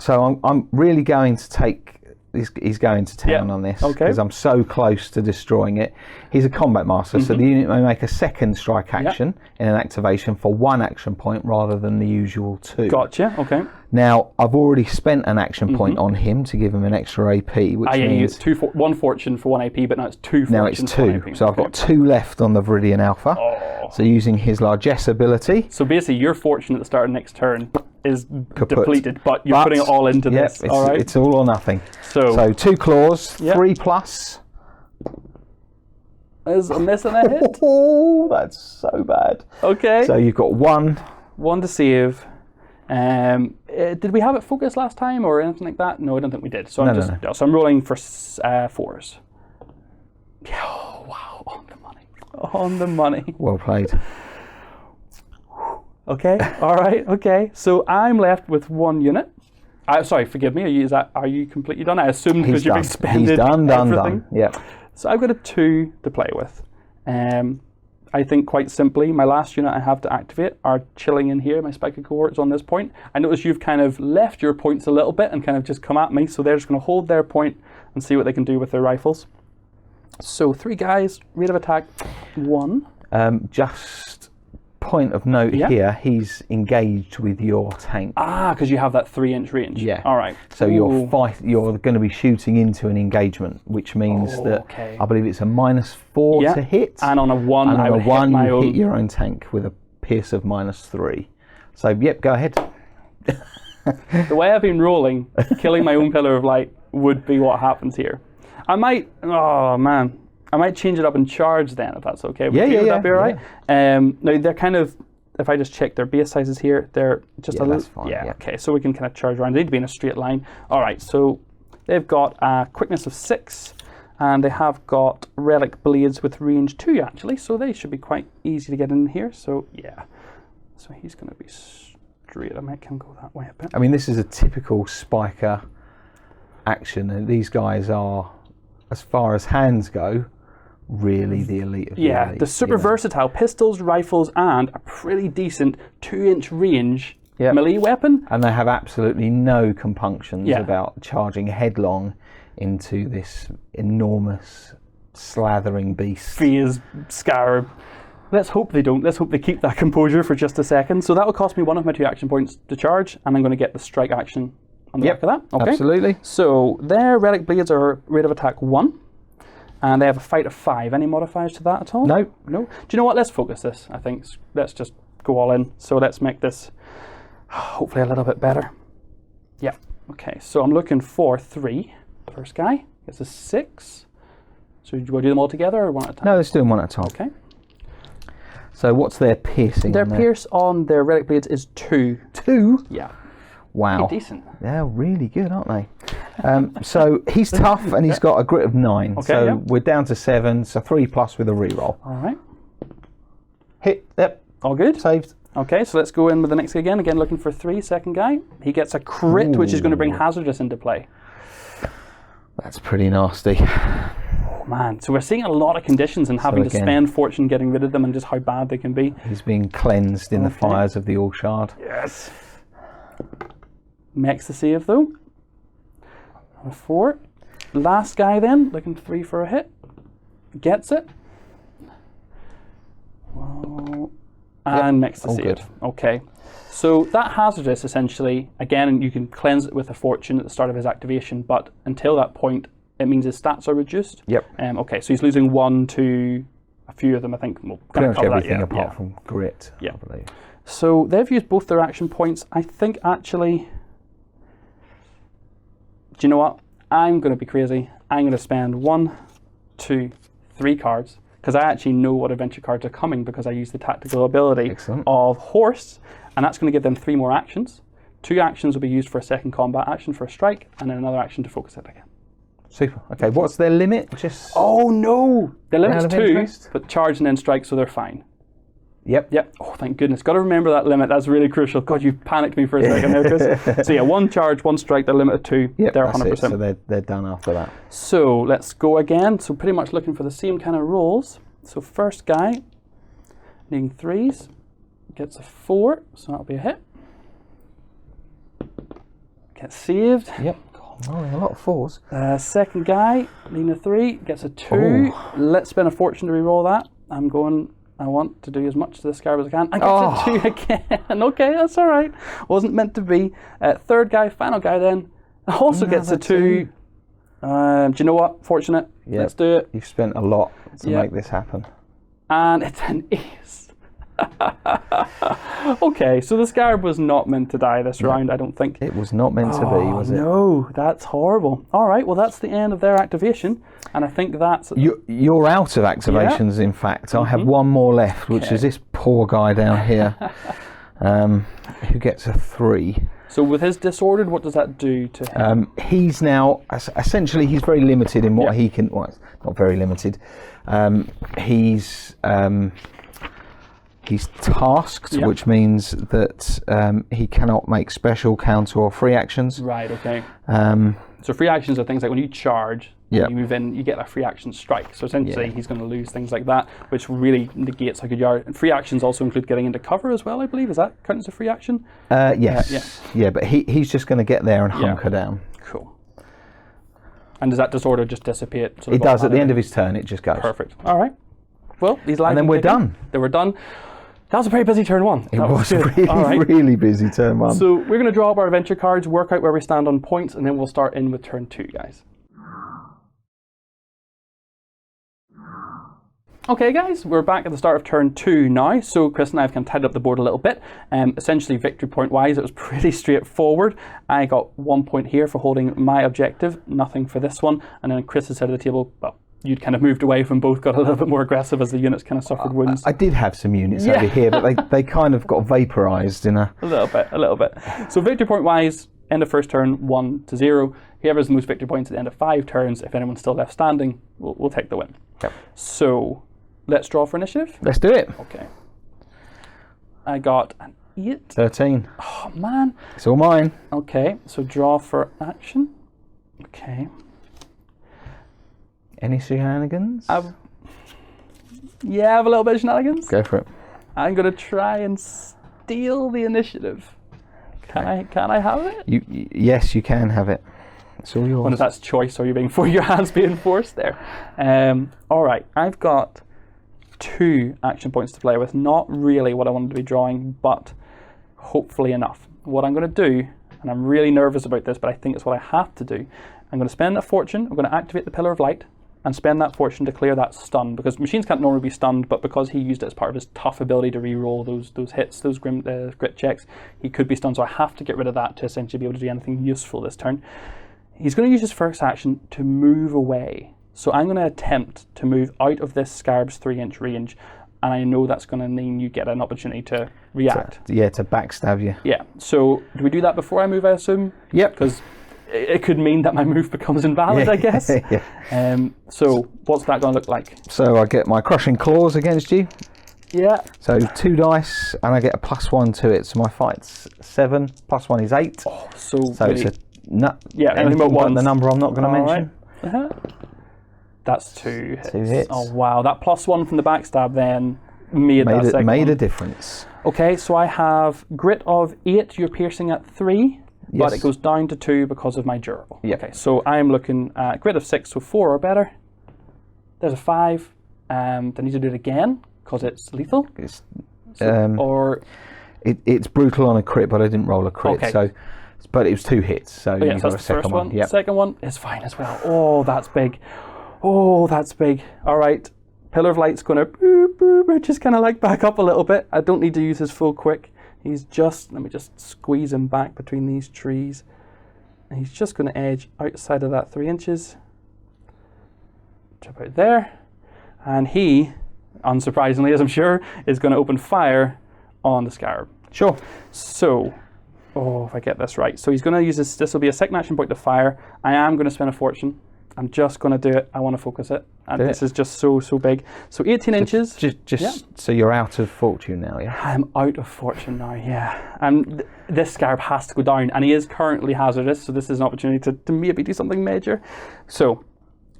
C: So I'm really going to take. He's going to town on this because I'm so close to destroying it. He's a combat master, so the unit may make a second strike action in an activation for 1 action point rather than the usual 2.
B: Gotcha. Okay.
C: Now I've already spent an action point on him to give him an extra AP, which means
B: it's 1 fortune for 1 AP, but now it's 2 fortune.
C: Now it's 2. So I've got 2 left on the Viridian Alpha. Oh. So using his largesse ability.
B: So basically, your fortune at the start of next turn is depleted, but you're putting it all into this.
C: All right. It's all or nothing. So 2 claws, 3 plus.
B: Is a miss and a hit?
C: Oh, that's so bad.
B: Okay.
C: So you've got 1.
B: 1 to save. Did we have it focused last time or anything like that? No, I don't think we did. So no. So I'm rolling for 4s. Oh, wow. On the money. On the money.
C: Well played.
B: Okay. All right. Okay. So I'm left with 1 unit. Sorry, forgive me. Are you completely done? I assume because you've expended everything.
C: Yeah.
B: So I've got a 2 to play with. I think quite simply, my last unit I have to activate are chilling in here. My spiker cohorts on this point. I notice you've kind of left your points a little bit and kind of just come at me. So they're just going to hold their point and see what they can do with their rifles. So 3 guys, rate of attack 1.
C: Just point of note here, he's engaged with your tank.
B: Ah, because you have that 3-inch range.
C: Yeah.
B: All right.
C: So you're going to be shooting into an engagement, which means that I believe it's a -4 to hit.
B: And on a 1, I would hit my own.
C: Hit your own tank with a pierce of -3. So yep, go ahead.
B: The way I've been rolling, killing my own Pillar of Light would be what happens here. I might, oh man, I might change it up and charge then, if that's okay. Would that be all right? Now, they're kind of, if I just check their base sizes here, they're just a little...
C: that's fine.
B: Yeah, okay, so we can kind of charge around. They need to be in a straight line. All right, so they've got a quickness of 6, and they have got relic blades with range 2, actually, so they should be quite easy to get in here. So, yeah. So he's going to be straight. I make him go that way a bit.
C: I mean, this is a typical spiker action, and these guys are, as far as hands go, really the elite of the elite.
B: They're super versatile. Pistols, rifles, and a pretty decent 2-inch range melee weapon.
C: And they have absolutely no compunctions about charging headlong into this enormous, slathering beast.
B: Fierce Scarab. Let's hope they don't. Let's hope they keep that composure for just a second. So that will cost me 1 of my 2 action points to charge, and I'm going to get the strike action on the back of that. Okay.
C: Absolutely.
B: So their relic blades are rate of attack 1. And they have a fight of 5. Any modifiers to that at all?
C: No.
B: No? Do you know what? Let's focus this, I think. Let's just go all in. So let's make this hopefully a little bit better. Yeah. Okay, so I'm looking for 3. First guy gets a 6. So do you want to do them all together or one at a time?
C: No, let's do them one at a time.
B: Okay.
C: So what's their piercing?
B: Their pierce on their relic blades is 2.
C: 2?
B: Yeah.
C: Wow.
B: Pretty decent.
C: They're really good, aren't they? So he's tough and he's got a grit of 9.
B: Okay,
C: so we're down to 7, so 3 plus with a reroll.
B: All right.
C: Hit, yep.
B: All good?
C: Saved.
B: Okay, so let's go in with the next guy again. Again, looking for 3, second guy. He gets a crit, which is going to bring Hazardous into play.
C: That's pretty nasty.
B: Oh man, so we're seeing a lot of conditions and having to spend fortune getting rid of them and just how bad they can be.
C: He's being cleansed in the fires of the All Shard.
B: Yes. Makes the save though. A 4. Last guy then, looking 3 for a hit. Gets it. Whoa. And makes the save.
C: Good.
B: Okay. So that Hazardous essentially, again, you can cleanse it with a fortune at the start of his activation, but until that point, it means his stats are reduced.
C: Yep.
B: Okay, so he's losing 1 to a few of them, I think. We'll
C: pretty much everything
B: that,
C: apart from grit, I believe.
B: So they've used both their action points. I think actually, do you know what? I'm going to be crazy. I'm going to spend 1, 2, 3 cards, because I actually know what adventure cards are coming because I use the tactical ability of Horse, and that's going to give them 3 more actions. 2 actions will be used for a second combat action for a strike, and then another action to focus it again.
C: Super. Okay, what's their limit?
B: Oh no! Their limit's 2, but charge and then strike, so they're fine.
C: Yep.
B: Oh, thank goodness. Got to remember that limit. That's really crucial. God, you panicked me for a second there, Chris. So yeah, 1 charge, 1 strike, they're limited 2.
C: Yep,
B: they're
C: that's
B: 100%.
C: it. So they're done after that.
B: So let's go again. So pretty much looking for the same kind of rolls. So first guy, needing 3s, gets a 4, so that'll be a hit. Gets saved.
C: Yep. Rolling a lot of 4s.
B: Second guy, needing a 3, gets a 2. Let's spend a fortune to re-roll that. I want to do as much to the Scarab as I can. I get a 2 again. Okay, that's all right. Wasn't meant to be. Third guy, final guy then, also gets a 2. Do you know what? Fortunate.
C: Yep.
B: Let's do it.
C: You've spent a lot to make this happen.
B: And it's an ace. Okay, so the Scarab was not meant to die this round, I don't think.
C: It was not meant to be, was it?
B: No, that's horrible. All right, well, that's the end of their activation, and I think that's...
C: You're out of activations, in fact. I have 1 more left, which is this poor guy down here, who gets a 3.
B: So with his Disordered, what does that do to him?
C: He's now, essentially, he's very limited in what he can... Well, not very limited. He's tasked, which means that he cannot make special, counter, or free actions.
B: Right, okay. So free actions are things like when you charge, you move in, you get a free action strike. So essentially, he's going to lose things like that, which really negates how good you are. And free actions also include getting into cover as well, I believe. Is that count as a free action?
C: Yes. Yeah, but he's just going to get there and hunker down.
B: Cool. And does that disorder just dissipate?
C: It does. At the end of his turn, it just goes.
B: Perfect. All right. Well, these live.
C: And then we're done.
B: Then we're done. That was a very busy turn 1.
C: It was really busy turn 1.
B: So we're going to draw up our adventure cards, work out where we stand on points, and then we'll start in with turn 2, guys. Okay guys, we're back at the start of turn 2 now. So Chris and I have kind of tied up the board a little bit. Essentially victory point wise, it was pretty straightforward. I got 1 point here for holding my objective, nothing for this one. And then Chris's side of the table, well, you'd kind of moved away from both, got a little bit more aggressive as the units kind of suffered wounds.
C: I did have some units over here, but they kind of got vaporized in a...
B: A little bit. So victory point wise, end of first turn, 1-0. Whoever has the most victory points at the end of 5 turns, if anyone's still left standing, we'll take the win.
C: Yep.
B: So let's draw for initiative.
C: Let's do it.
B: Okay. I got an 8.
C: 13.
B: Oh man.
C: It's all mine.
B: Okay, so draw for action. Okay.
C: Any shenanigans?
B: Yeah, I have a little bit of shenanigans.
C: Go for it.
B: I'm gonna try and steal the initiative. Can I have it?
C: Yes, you can have it. It's all yours.
B: Wonder if that's choice or your hands being forced there. All right, I've got 2 action points to play with. Not really what I wanted to be drawing, but hopefully enough. What I'm going to do, and I'm really nervous about this, but I think it's what I have to do. I'm going to spend a fortune. I'm going to activate the Pillar of Light and spend that fortune to clear that stun, because machines can't normally be stunned, but because he used it as part of his tough ability to re-roll those hits, those grit checks, he could be stunned. So I have to get rid of that to essentially be able to do anything useful this turn. He's going to use his first action to move away. So I'm going to attempt to move out of this Scarab's 3-inch range, and I know that's going to mean you get an opportunity to react.
C: To backstab you.
B: Yeah. So do we do that before I move, I assume?
C: Yep.
B: Because it could mean that my move becomes invalid, I guess.
C: Yeah.
B: So what's that going to look like?
C: So I get my crushing claws against you.
B: Yeah.
C: So 2 dice, and I get a +1 to it. So my fight's 7. +1 is 8.
B: Oh, so
C: it's a
B: anything but
C: one. The number I'm not going to mention.
B: Right. Uh-huh. That's 2 hits.
C: 2 hits.
B: Oh wow, that +1 from the backstab then made
C: a difference.
B: Okay, so I have grit of 8. You're piercing at 3, but it goes down to 2 because of my durable.
C: Yep.
B: Okay, so I'm looking at grit of 6, so 4 or better. There's a 5. Do I need to do it again because it's lethal?
C: It's brutal on a crit, but I didn't roll a crit.
B: Okay.
C: So, but it was 2 hits. So you
B: so
C: got a
B: that's the first
C: second one. Yep.
B: Second one is fine as well. Oh, that's big. Oh, that's big. All right. Pillar of Light's going to boop, boop, just kind of like back up a little bit. I don't need to use his full quick. He's just, let me just squeeze him back between these trees. And he's just going to edge outside of that 3 inches. Jump out there. And he, unsurprisingly, as I'm sure, is going to open fire on the Scarab.
C: Sure.
B: So, if I get this right. So he's going to use this will be a second action point to fire. I am going to spend a fortune. I'm just going to do it. I want to focus it. And this is just so big. So 18 inches.
C: Just so you're out of fortune now, yeah?
B: I'm out of fortune now, yeah. And this Scarab has to go down. And he is currently hazardous. So this is an opportunity to maybe do something major. So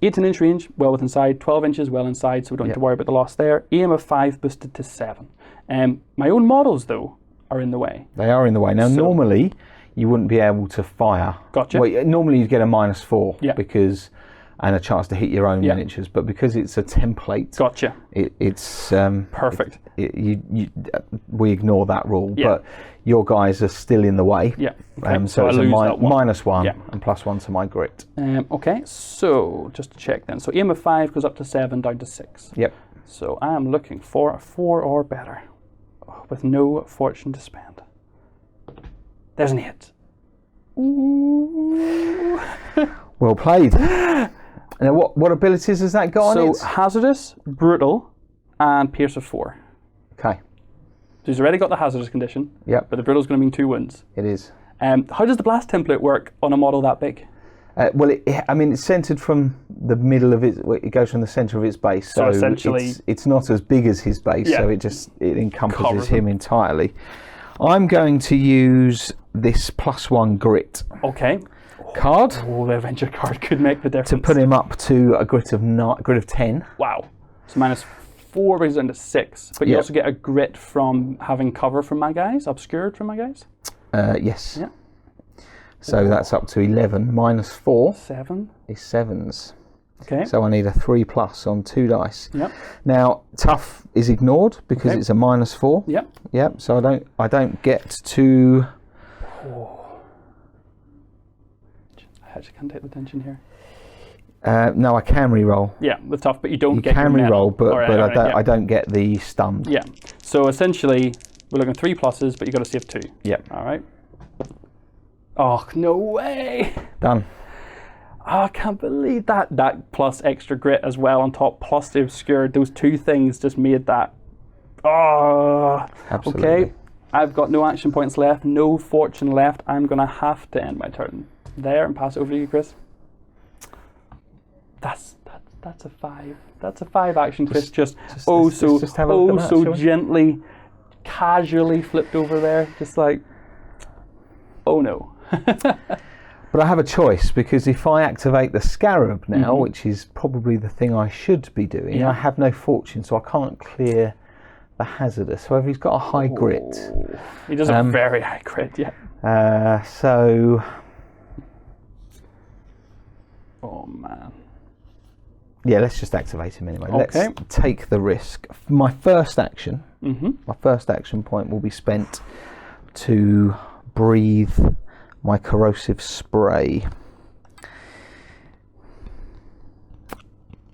B: 18-inch range, well within side. 12 inches, well inside. So we don't need to worry about the loss there. Aim of 5 boosted to 7. My own models, though, are in the way.
C: They are in the way. Now, normally, you wouldn't be able to fire.
B: Gotcha.
C: Well, normally, you'd get a -4 because... and a chance to hit your own miniatures, but because it's a template, it's
B: perfect.
C: We ignore that rule, but your guys are still in the way.
B: Yeah. Okay.
C: So it's a -1 and +1 to my grit.
B: Okay, so just to check then. So aim of 5 goes up to 7, down to 6.
C: Yep.
B: So I am looking for a 4 or better, with no fortune to spend. There's an 8. Ooh.
C: Well played. Now, what abilities has that got on it?
B: So hazardous, brutal, and pierce of 4.
C: Okay.
B: So he's already got the hazardous condition.
C: Yep.
B: But the brutal is going to mean 2 wounds.
C: It is.
B: How does the blast template work on a model that big?
C: Well, it's centered from the middle of it. It goes from the center of its base. So essentially, it's not as big as his base. So it encompasses him entirely. I'm going to use this +1 grit.
B: Okay.
C: Card.
B: Oh, the adventure card could make the difference.
C: To put him up to a grit of 10.
B: Wow. So -4 brings it down to 6. But you also get a grit from having cover from my guys, obscured from my guys?
C: Yes. Yeah. So that's up to 11. -4
B: 7
C: is 7s.
B: Okay.
C: So I need a 3+ on 2 dice.
B: Yep.
C: Now tough is ignored because it's a -4.
B: Yep.
C: Yep. So I don't get to.
B: I actually can't take the tension here.
C: No, I can re-roll.
B: Yeah, with tough, but you don't
C: You
B: get
C: can
B: your
C: re-roll,
B: medal.
C: but I don't get the stunned.
B: Yeah. So essentially, we're looking at 3 pluses, but you got to save 2.
C: Yep.
B: All right. Oh, no way.
C: Done.
B: Oh, I can't believe that. That plus extra grit as well on top, plus the obscured. Those 2 things just made that. Oh.
C: Absolutely.
B: Okay. I've got no action points left, no fortune left. I'm going to have to end my turn there and pass it over to you, Chris. That's a 5. That's a 5 action, Chris. Just so gently, casually flipped over there. Just like, oh no.
C: But I have a choice, because if I activate the Scarab now, which is probably the thing I should be doing, I have no fortune, so I can't clear the hazardous. However, he's got a high grit.
B: He does a very high grit, yeah.
C: So...
B: Oh man.
C: Yeah, let's just activate him anyway.
B: Okay.
C: Let's take the risk. My first action, my first action point will be spent to breathe my corrosive spray.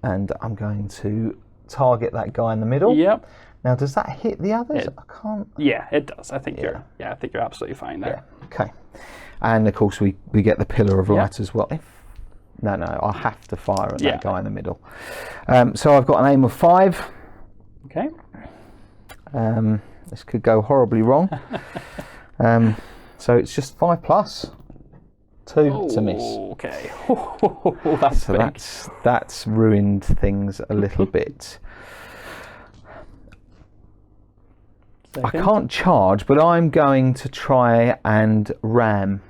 C: And I'm going to target that guy in the middle.
B: Yep.
C: Now, does that hit the others? I can't...
B: Yeah, it does. I think you're absolutely fine there.
C: Yeah, okay. And of course, we get the pillar of light as well. No, I'll have to fire at that guy in the middle. So I've got an aim of 5.
B: Okay.
C: This could go horribly wrong. So it's just 5 plus 2 to miss.
B: Okay. That's
C: so
B: big.
C: that's ruined things a little bit.
B: Second.
C: I can't charge, but I'm going to try and ram.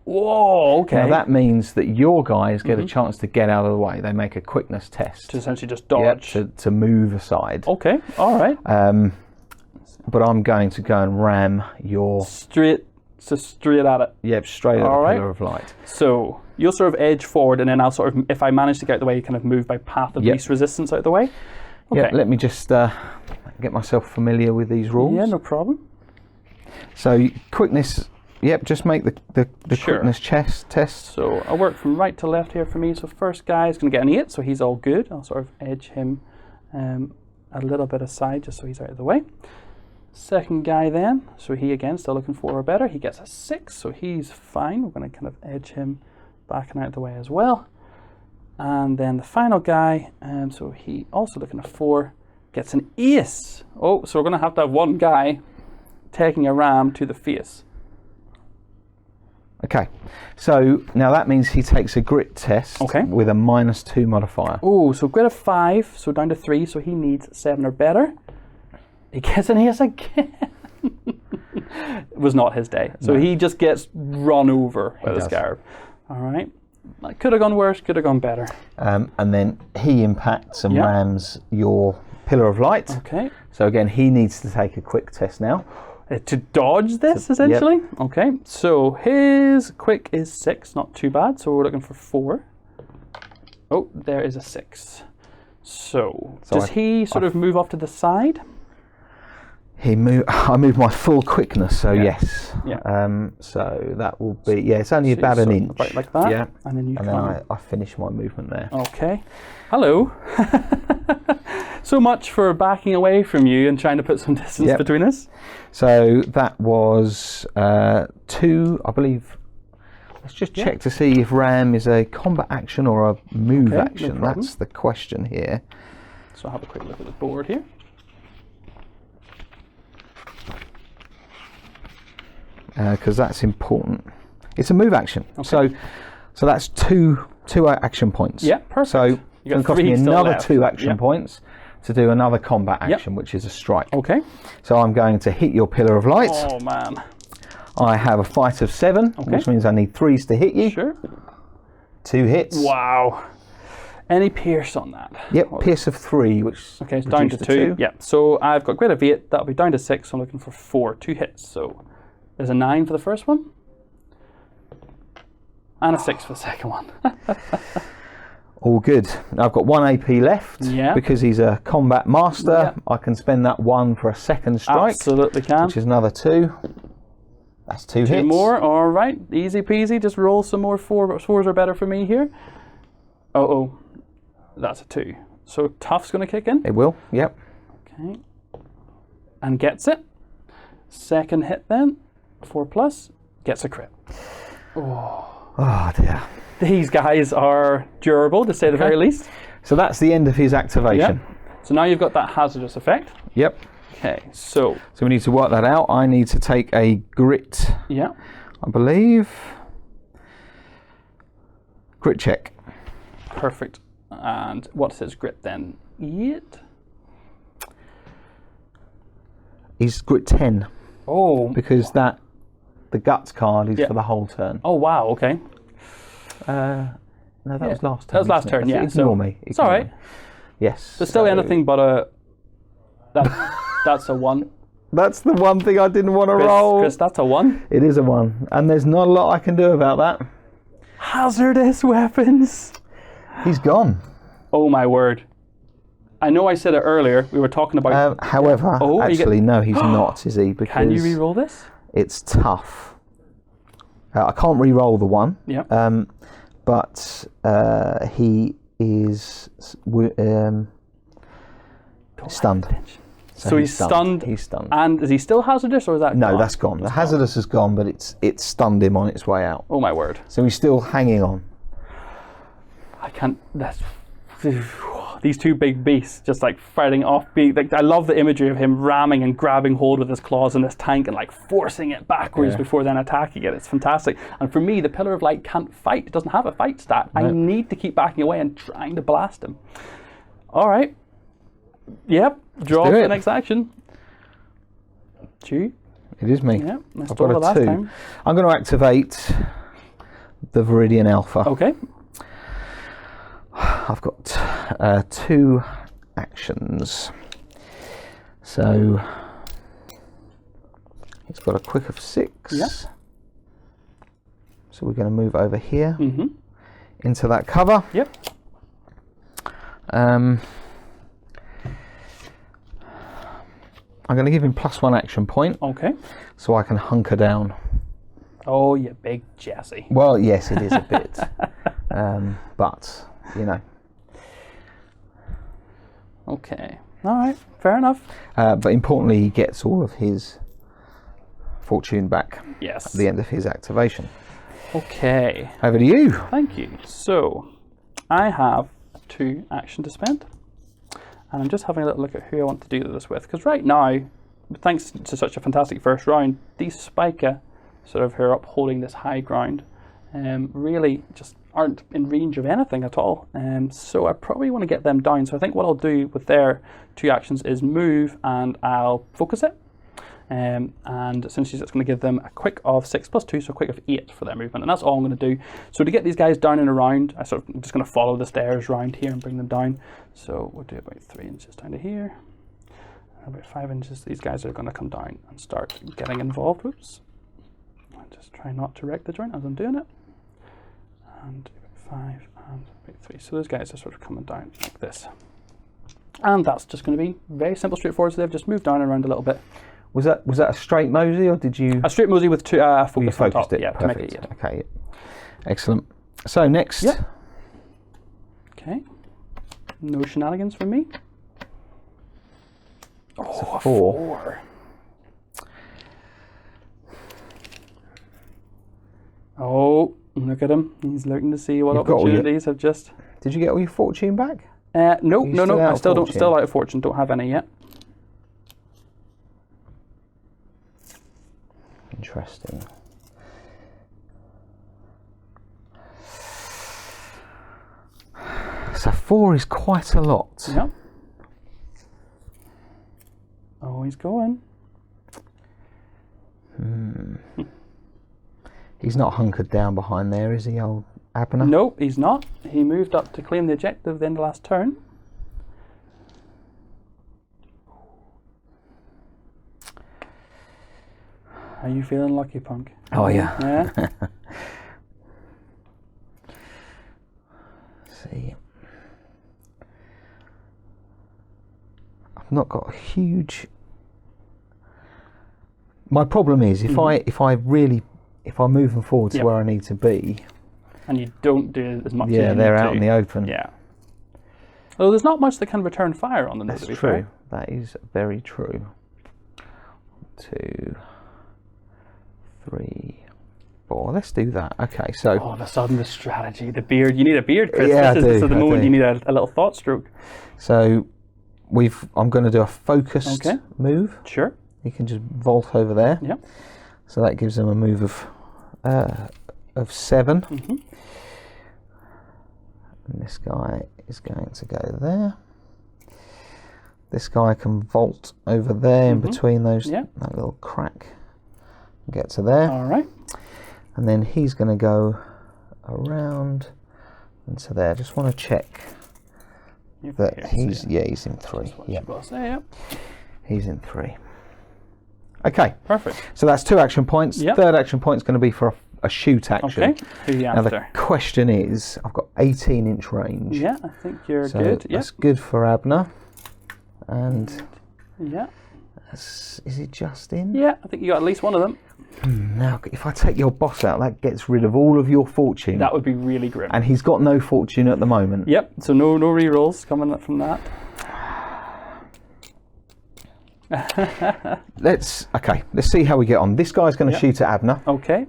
B: Whoa, okay.
C: Now that means that your guys get a chance to get out of the way. They make a quickness test.
B: To essentially just dodge.
C: To move aside.
B: Okay, all right.
C: But I'm going to go and ram your...
B: Straight at it.
C: Yep, straight at the pillar of light.
B: So you'll sort of edge forward, and then I'll sort of, if I manage to get out of the way, kind of move by path of least resistance out of the way. Okay.
C: Yeah, let me just get myself familiar with these rules.
B: Yeah, no problem.
C: So quickness... Yep, just make the quickness test.
B: So I'll work from right to left here for me. So first guy is going to get an 8, so he's all good. I'll sort of edge him a little bit aside just so he's out of the way. Second guy then, so he again still looking for or better. He gets a 6, so he's fine. We're going to kind of edge him back and out of the way as well. And then the final guy, so he also looking at 4, gets an ace. Oh, so we're going to have one guy taking a ram to the face.
C: Okay, so now that means he takes a grit test with a -2 modifier.
B: Oh, so grit of 5, so down to 3, so he needs 7 or better. He gets an ace again. It was not his day. So he just gets run over by the Scarab. All right. Could have gone worse, could have gone better.
C: And then he impacts and rams your pillar of light.
B: Okay.
C: So again, he needs to take a quick test now.
B: To dodge this, essentially? Yep. Okay, so his quick is 6, not too bad. So we're looking for 4. Oh, there is a 6. So does he sort of move off to the side?
C: I move my full quickness, so yes.
B: Yeah.
C: So that will be, it's only about an inch.
B: About like that.
C: Yeah.
B: And then
C: I finish my movement there.
B: Okay. Hello. So much for backing away from you and trying to put some distance between us.
C: So that was 2, I believe. Let's just check to see if ram is a combat action or a move action. No, that's the question here.
B: So I'll have a quick look at the board here.
C: Because that's important. It's a move action. Okay. So that's two action points.
B: Yeah, perfect.
C: So it's going to cost me another 2 action points to do another combat action, which is a strike.
B: Okay.
C: So I'm going to hit your pillar of light.
B: Oh man.
C: I have a fight of 7, which means I need 3s to hit you.
B: Sure.
C: 2 hits.
B: Wow. Any pierce on that?
C: Yep, pierce of 3, which
B: it's down to 2. Yeah. So I've got grit of 8. That'll be down to 6. So I'm looking for 4, 2 hits. So there's a 9 for the first one, and a 6 for the second one.
C: All good. I've got 1 AP left.
B: Yeah.
C: Because he's a combat master, I can spend that 1 for a second strike.
B: Absolutely can.
C: Which is another 2. That's 2 hits.
B: 2 more. All right. Easy peasy. Just roll some more 4s are better for me here. Oh, that's a 2. So tough's going to kick in.
C: It will, yep.
B: Okay. And gets it. Second hit then, 4+, gets a crit.
C: Oh dear.
B: These guys are durable, to say the very least.
C: So that's the end of his activation.
B: Yep. So now you've got that hazardous effect.
C: Yep.
B: Okay, so
C: we need to work that out. I need to take a grit,
B: yeah,
C: I believe. Grit check.
B: Perfect. And what's his grit then? 8?
C: He's grit 10.
B: Oh.
C: Because the guts card is for the whole turn.
B: Oh, wow, okay.
C: No, that was last turn.
B: That was last turn, yeah.
C: Ignore me.
B: It's all right.
C: Yes.
B: There's still anything but a... That's a 1.
C: That's the one thing I didn't want to roll.
B: Chris, that's a 1.
C: It is a 1. And there's not a lot I can do about that.
B: Hazardous weapons.
C: He's gone.
B: Oh, my word. I know I said it earlier. We were talking about...
C: However, actually, no, he's not, is he? Because
B: can you re-roll this?
C: It's tough. I can't re-roll the 1.
B: Yeah.
C: But he is stunned.
B: So he's stunned.
C: He's stunned.
B: And is he still hazardous, or is that
C: No,
B: gone?
C: that's gone. The hazardous is gone, but it's stunned him on its way out.
B: Oh my word.
C: So he's still hanging on.
B: I can't... These two big beasts just like fighting off. I love the imagery of him ramming and grabbing hold with his claws in this tank and like forcing it backwards before then attacking it. It's fantastic. And for me, the Pillar of Light can't fight. It doesn't have a fight stat. No. I need to keep backing away and trying to blast him. All right. Yep. Draw for the next action. Chew.
C: It is me.
B: Yep.
C: I've got a 2. Time. I'm going to activate the Viridian Alpha.
B: Okay.
C: I've got 2 actions. So it's got a quick of 6.
B: Yep.
C: So we're going to move over here into that cover.
B: Yep.
C: I'm going to give him +1 action point.
B: Okay.
C: So I can hunker down.
B: Oh, you big Jesse.
C: Well, yes, it is a bit. But, you know.
B: Okay. All right. Fair enough.
C: But importantly, he gets all of his fortune back at the end of his activation.
B: Okay.
C: Over to you.
B: Thank you. So, I have 2 action to spend. And I'm just having a little look at who I want to do this with. Because right now, thanks to such a fantastic first round, these Spica, sort of who are upholding this high ground, really just aren't in range of anything at all. So I probably want to get them down. So I think what I'll do with their 2 actions is move and I'll focus it. And essentially that's going to give them a quick of 6 + 2, so a quick of 8 for their movement. And that's all I'm going to do. So to get these guys down and around, I'm just going to follow the stairs around here and bring them down. So we'll do about 3 inches down to here. About 5 inches. These guys are going to come down and start getting involved. Whoops. I'll just try not to wreck the joint as I'm doing it. And about 5 and about 3. So those guys are sort of coming down like this. And that's just going to be very simple, straightforward. So they've just moved down around a little bit.
C: Was that a straight mosey, or did you...
B: A straight mosey with 2 focus on top.
C: It?
B: Yeah,
C: Perfect.
B: to make it,
C: Okay, excellent. So next.
B: Yep. Okay. No shenanigans from me. Oh, a 4. Oh, look at him. He's looking to see what opportunities have just...
C: Did you get all your fortune back?
B: No. I still out of fortune. Don't have any yet.
C: Interesting. So 4 is quite a lot.
B: Yeah. Oh, he's going.
C: He's not hunkered down behind there, is he, old Abner?
B: Nope, he's not. He moved up to claim the objective at the end of last turn. Are you feeling lucky, Punk?
C: Oh, yeah.
B: Yeah?
C: See. I've not got a huge... My problem is, if I move them forward to where I need to be...
B: and you don't do as much.
C: Yeah,
B: as you
C: they're
B: need
C: out
B: to.
C: in the open.
B: Yeah. Although there's not much that can return fire on them.
C: That's
B: to be
C: true.
B: fair.
C: That is very true. 2, 3, 4. Let's do that. Okay, so
B: All of a sudden, the strategy, the beard. You need a beard, Chris.
C: Yeah,
B: this
C: I
B: is
C: do,
B: the
C: I
B: moment
C: do.
B: you need a little thought stroke.
C: so I'm going to do a focused
B: Okay.
C: move.
B: Sure.
C: You can just vault over there.
B: Yeah.
C: So that gives them a move of 7.
B: Mm-hmm.
C: And this guy is going to go there. This guy can vault over there in between those,
B: Yeah.
C: that little crack, and get to there.
B: All right.
C: And then he's going to go around and to there. Just want to check that he's in 3. Yeah, he's in 3. Okay,
B: Perfect.
C: so that's 2 action points.
B: Yep.
C: Third action point is going to be for a shoot action.
B: Okay. Who are you
C: Now the
B: after?
C: question is, I've got 18-inch range.
B: Yeah, I think you're
C: so
B: good. Yeah.
C: that's good for Abner. And
B: Yeah.
C: is he just in?
B: Yeah, I think you got at least one of them.
C: Now, if I take your boss out, that gets rid of all of your fortune.
B: That would be really grim.
C: And he's got no fortune at the moment.
B: Yep. So no rerolls coming up from that.
C: Let's see how we get on. This guy's going to shoot at Abner.
B: Okay.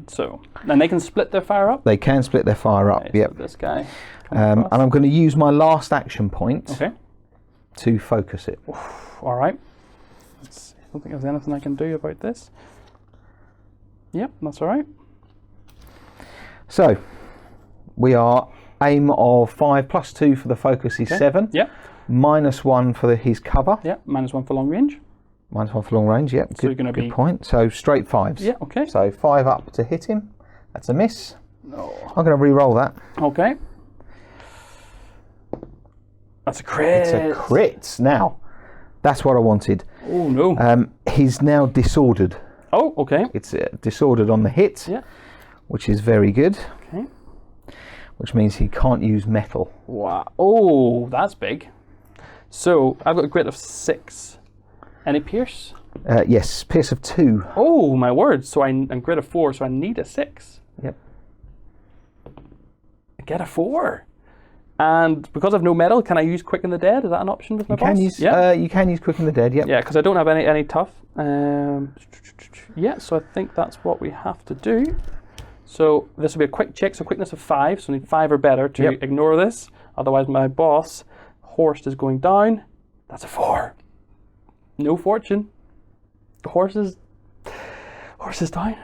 B: So, and they can split their fire up.
C: They can split their fire up.
B: Okay,
C: Yep.
B: so this guy.
C: And I'm going to use my last action point
B: Okay.
C: to focus it.
B: All right. Let's see. I don't think there's anything I can do about this. Yep, that's all right.
C: So we are aim of 5 plus 2 for the focus is 7.
B: Yep.
C: Minus 1 for his cover.
B: Yep. -1 for long range.
C: Minus 1 for long range. Yep.
B: So you're gonna
C: good
B: be-
C: point. So straight 5s.
B: Yeah. Okay.
C: So 5 up to hit him. That's a miss.
B: No.
C: I'm going to re-roll that.
B: Okay. That's a crit.
C: It's a crit. Now, that's what I wanted.
B: Oh no.
C: He's now disordered.
B: Oh, okay.
C: It's disordered on the hit,
B: Yeah.
C: which is very good.
B: Okay.
C: Which means he can't use metal.
B: Wow. Oh, that's big. So I've got a grit of 6. Any pierce?
C: Yes, pierce of 2.
B: Oh my word! So I'm grit of 4, so I need a 6.
C: Yep.
B: I get a 4. And because I've no metal, can I use Quicken the Dead? Is that an option with my
C: You can
B: boss?
C: use.
B: Yeah.
C: You can use Quicken the Dead. Yep.
B: Yeah, because I don't have any tough. Yeah, so I think that's what we have to do. So this will be a quick check. So quickness of 5. So I need 5 or better to
C: Yep.
B: ignore this. Otherwise, my boss Horst is going down. That's a 4. No fortune. Horse is down.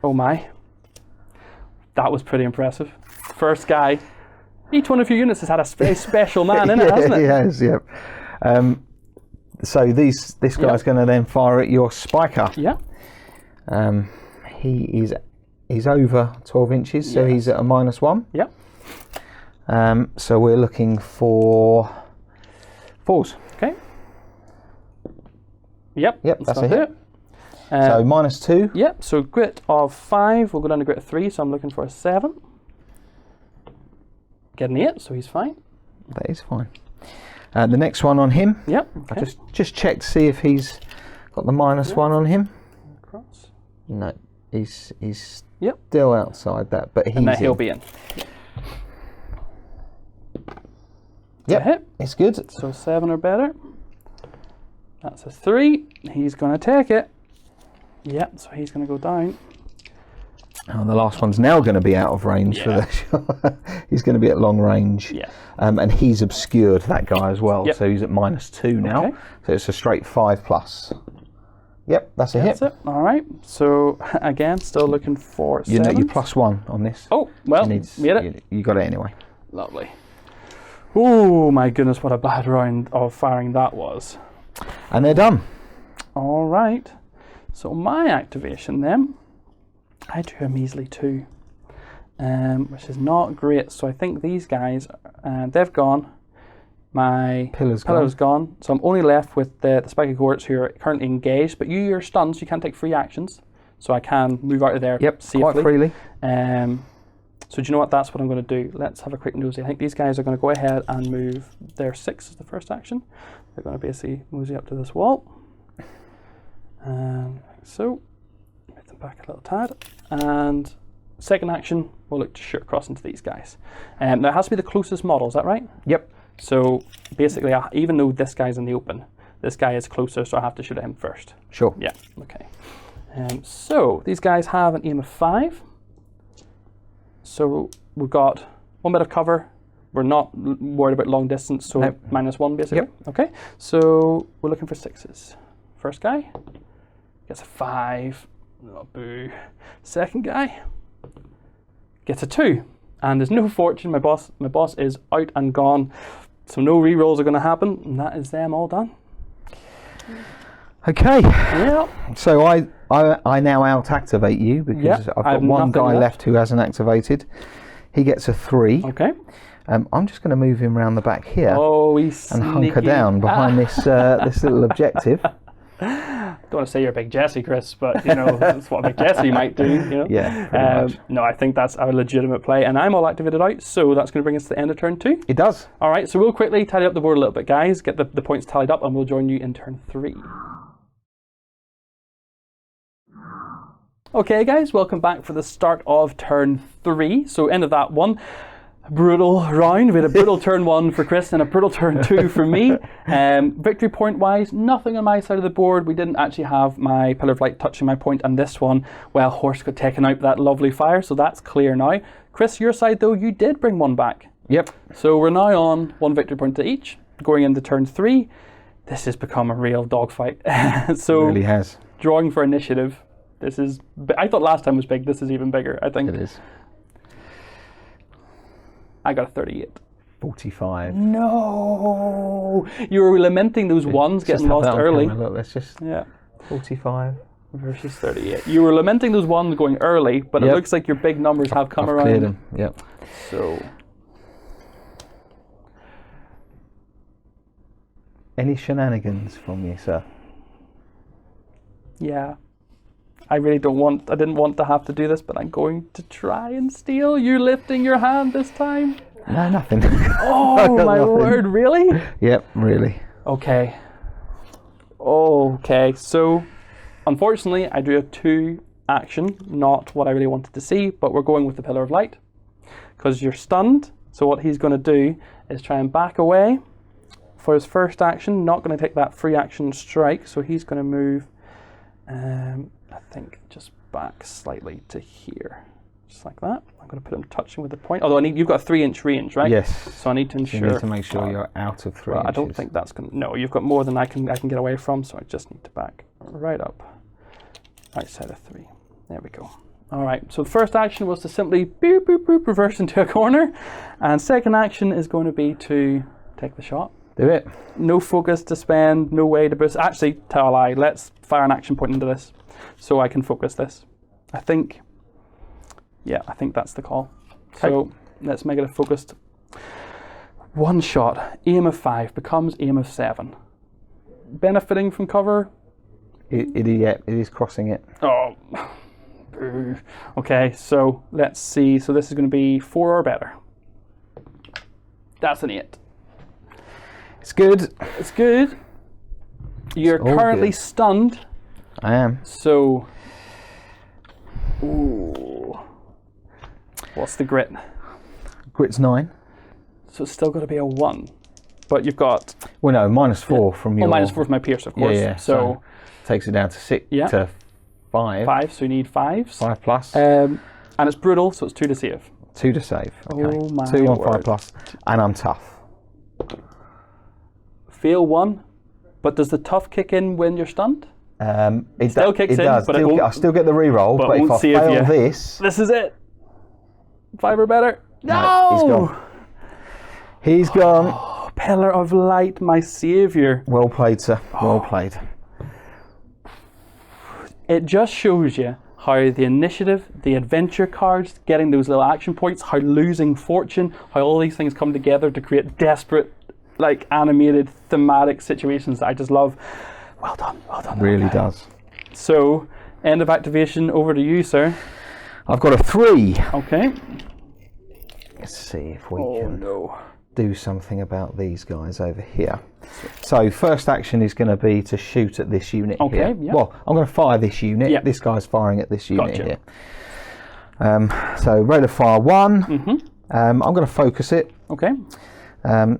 B: Oh my. That was pretty impressive. First guy. Each one of your units has had a very special man in it, hasn't it?
C: Yes. Yep. So this guy's going to then fire at your spiker.
B: Yeah.
C: He's over 12 inches, so he's at a -1.
B: Yeah.
C: So we're looking for 4s.
B: Okay. Yep.
C: Yep,
B: let's
C: that's
B: go
C: a
B: do
C: hit.
B: it.
C: So -2.
B: Yep. So grit of 5. We'll go down to grit of 3. So I'm looking for a 7. Get an 8. So he's fine.
C: That is fine. The next one on him.
B: Yep.
C: I
B: Okay.
C: just check to see if he's got the -1 on him.
B: Cross.
C: No, he's
B: Yep.
C: still outside that, but he's
B: And then he'll
C: in.
B: be in.
C: Yep,
B: A hit.
C: it's good.
B: So 7 or better. That's a 3. He's going to take it. Yep. So he's going to go down.
C: And the last one's now going to be out of range for the shot. He's going to be at long range.
B: Yeah.
C: And he's obscured that guy as well.
B: Yep.
C: So he's at -2 now.
B: Okay.
C: So it's a straight 5+. Yep, that's a
B: That's
C: hit.
B: it. All right. So again, still looking for
C: You know,
B: 7.
C: you're +1 on this.
B: Oh, well,
C: You need-
B: made it.
C: You got it anyway.
B: Lovely. Oh my goodness, what a bad round of firing that was.
C: And they're done.
B: All right. So my activation then, I do a measly 2, which is not great. So I think these guys, they've gone. My pillar's gone. So I'm only left with the spiky cohorts who are currently engaged. But you're stunned, so you can't take free actions. So I can move out of there safely.
C: Quite freely.
B: So do you know what? That's what I'm going to do. Let's have a quick nosy. I think these guys are going to go ahead and move their 6 as the first action. They're going to basically mosey up to this wall. So move them back a little tad, and second action, we'll look to shoot across into these guys. Now it has to be the closest model, is that right?
C: Yep.
B: So basically, even though this guy's in the open, this guy is closer, so I have to shoot at him first.
C: Sure.
B: Yeah, okay. So these guys have an aim of 5. So we've got 1 bit of cover. We're not worried about long distance, so
C: nope.
B: -1 basically.
C: Yep.
B: Okay, so we're looking for 6s. First guy gets a 5. Oh, boo. Second guy gets a 2. And there's no fortune. My boss is out and gone. So no re-rolls are going to happen. And that is them all done.
C: Okay.
B: Yeah.
C: So I now out-activate you because I've got one guy left who hasn't activated. He gets a 3.
B: Okay.
C: I'm just going to move him around the back here and hunker
B: sneaky.
C: down behind this this little objective.
B: Don't want to say you're a big Jesse, Chris, but you know that's what a big Jesse might do. You know?
C: Yeah, pretty much.
B: No, I think that's a legitimate play, and I'm all activated out, so that's going to bring us to the end of turn 2.
C: It does.
B: All right, so we'll quickly tidy up the board a little bit, guys. Get the points tallied up, and we'll join you in turn 3. Okay, guys, welcome back for the start of turn 3. So end of that one. Brutal round. We had a brutal turn 1 for Chris and a brutal turn 2 for me. Victory point wise, nothing on my side of the board. We didn't actually have my Pillar of Light touching my point, and this one, well, horse got taken out with that lovely fire, so that's clear now. Chris, your side though, you did bring 1 back.
C: Yep.
B: So we're now on 1 victory point to each. Going into turn 3, this has become a real dogfight. So
C: It really has.
B: Drawing for initiative. This is, I thought last time was big, this is even bigger, I think.
C: It is.
B: I got a 38.
C: 45.
B: No! You were lamenting those ones getting lost early.
C: Look, let's just...
B: Yeah.
C: 45.
B: Versus 38. You were lamenting those ones going early, but it looks like your big numbers have come around.
C: Cleared them, yep.
B: So...
C: Any shenanigans from you, sir?
B: Yeah. I didn't want to have to do this, but I'm going to try and steal. You lifting your hand this time?
C: No, nothing.
B: Oh, my word, really?
C: Yep, really.
B: Okay. Okay, so unfortunately, I do have 2 action, not what I really wanted to see, but we're going with the Pillar of Light because you're stunned. So what he's going to do is try and back away for his first action, not going to take that free action strike, so he's going to move, I think, just back slightly to here, just like that. I'm going to put him touching with the point, although you've got a 3-inch range, right?
C: Yes.
B: So I need to ensure...
C: You need to make sure you're out of 3 inches.
B: I don't think that's going to... No, you've got more than I can get away from, so I just need to back right up, outside of 3. There we go. All right, so the first action was to simply boop, boop, boop, reverse into a corner, and second action is going to be to take the shot.
C: Do it.
B: No focus to spend, no way to boost. Actually, tell a lie, let's fire an action point into this so I can focus this. I think that's the call. Okay. So let's make it a focused 1 shot. Aim of 5 becomes aim of 7. Benefiting from cover?
C: It is crossing it.
B: Oh, boo. Okay, so let's see. So this is going to be 4 or better. That's an 8.
C: It's good.
B: It's good. You're currently stunned.
C: I am.
B: So, ooh. What's the grit?
C: Grit's 9.
B: So it's still got to be a 1. But you've got...
C: Well, no, -4 from your...
B: Oh, -4 from my pierce, of course.
C: Yeah.
B: So
C: takes it down to 6 to 5.
B: 5, so you need 5s.
C: 5 plus.
B: And it's brutal, so it's 2 to save.
C: 2 to save. Okay.
B: Oh my
C: 2 on
B: word.
C: 5 plus. And I'm tough.
B: Fail 1, but does the tough kick in when you're stunned?
C: It
B: still kicks in,
C: does.
B: but it won't,
C: I still get the reroll, but if I fail this...
B: This is it. 5 or better. No!
C: He's gone. He's gone.
B: Oh, Pillar of Light, my saviour.
C: Well played, sir. Well played.
B: It just shows you how the initiative, the adventure cards, getting those little action points, how losing fortune, how all these things come together to create desperate, like, animated, thematic situations that I just love. Well done, well done.
C: Really does.
B: So, end of activation, over to you, sir.
C: I've got a 3.
B: Okay.
C: Let's see if we can
B: no.
C: do something about these guys over here. So first action is going to be to shoot at this unit here.
B: Yeah.
C: Well, I'm going to fire this unit.
B: Yeah.
C: This guy's firing at this unit
B: Gotcha.
C: here. So rate of fire 1. I'm going to focus it.
B: Okay.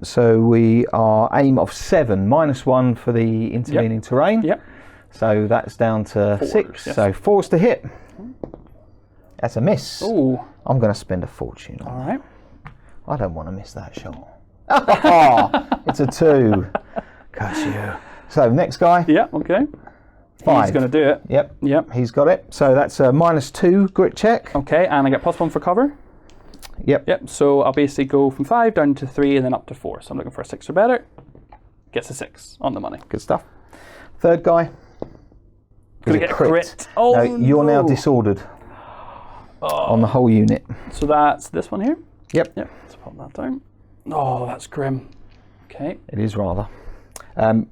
C: So we are aim of 7, -1 for the intervening terrain.
B: Yep.
C: So that's down to 6. Yes. So 4's to hit. That's a miss.
B: Ooh.
C: I'm going to spend a fortune on
B: All right.
C: I don't want to miss that shot. Oh, it's a 2. Curse you. So next guy.
B: Yeah, okay.
C: 5.
B: He's going to do it.
C: Yep.
B: Yep.
C: He's got it. So that's a -2 grit check.
B: Okay, and I get +1 for cover.
C: Yep.
B: Yep, so I'll basically go from 5 down to 3 and then up to 4. So I'm looking for a 6 or better. Gets a 6 on the money.
C: Good stuff. Third guy.
B: Gonna get a crit. Oh,
C: no, you're now disordered on the whole unit.
B: So that's this one here?
C: Yep.
B: Yep, let's pop that down. Oh, that's grim. Okay.
C: It is rather.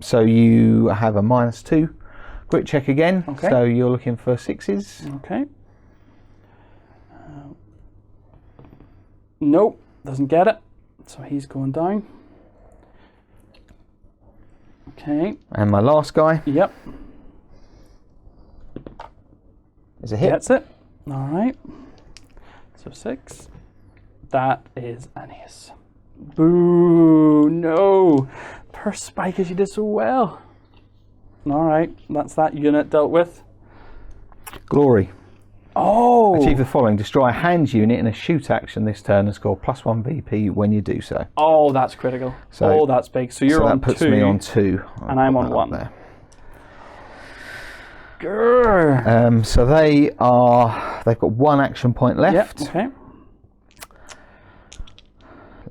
C: So you have a -2 grit check again.
B: Okay.
C: So you're looking for 6s.
B: Okay. Nope, doesn't get it. So he's going down. Okay.
C: And my last guy
B: Yep.
C: is a hit.
B: That's it. All right. So 6. That is an ace. Boo! No. Per spike, as you did so well. All right. That's that unit dealt with.
C: Glory.
B: Oh.
C: Achieve the following: destroy a hand unit in a shoot action this turn and score +1 VP when you do so.
B: Oh, that's critical.
C: So,
B: oh, that's big. So you're on 2.
C: That puts me on 2.
B: And I'm on 1.
C: There.
B: Grr.
C: So they've got 1 action point left.
B: Yep, okay.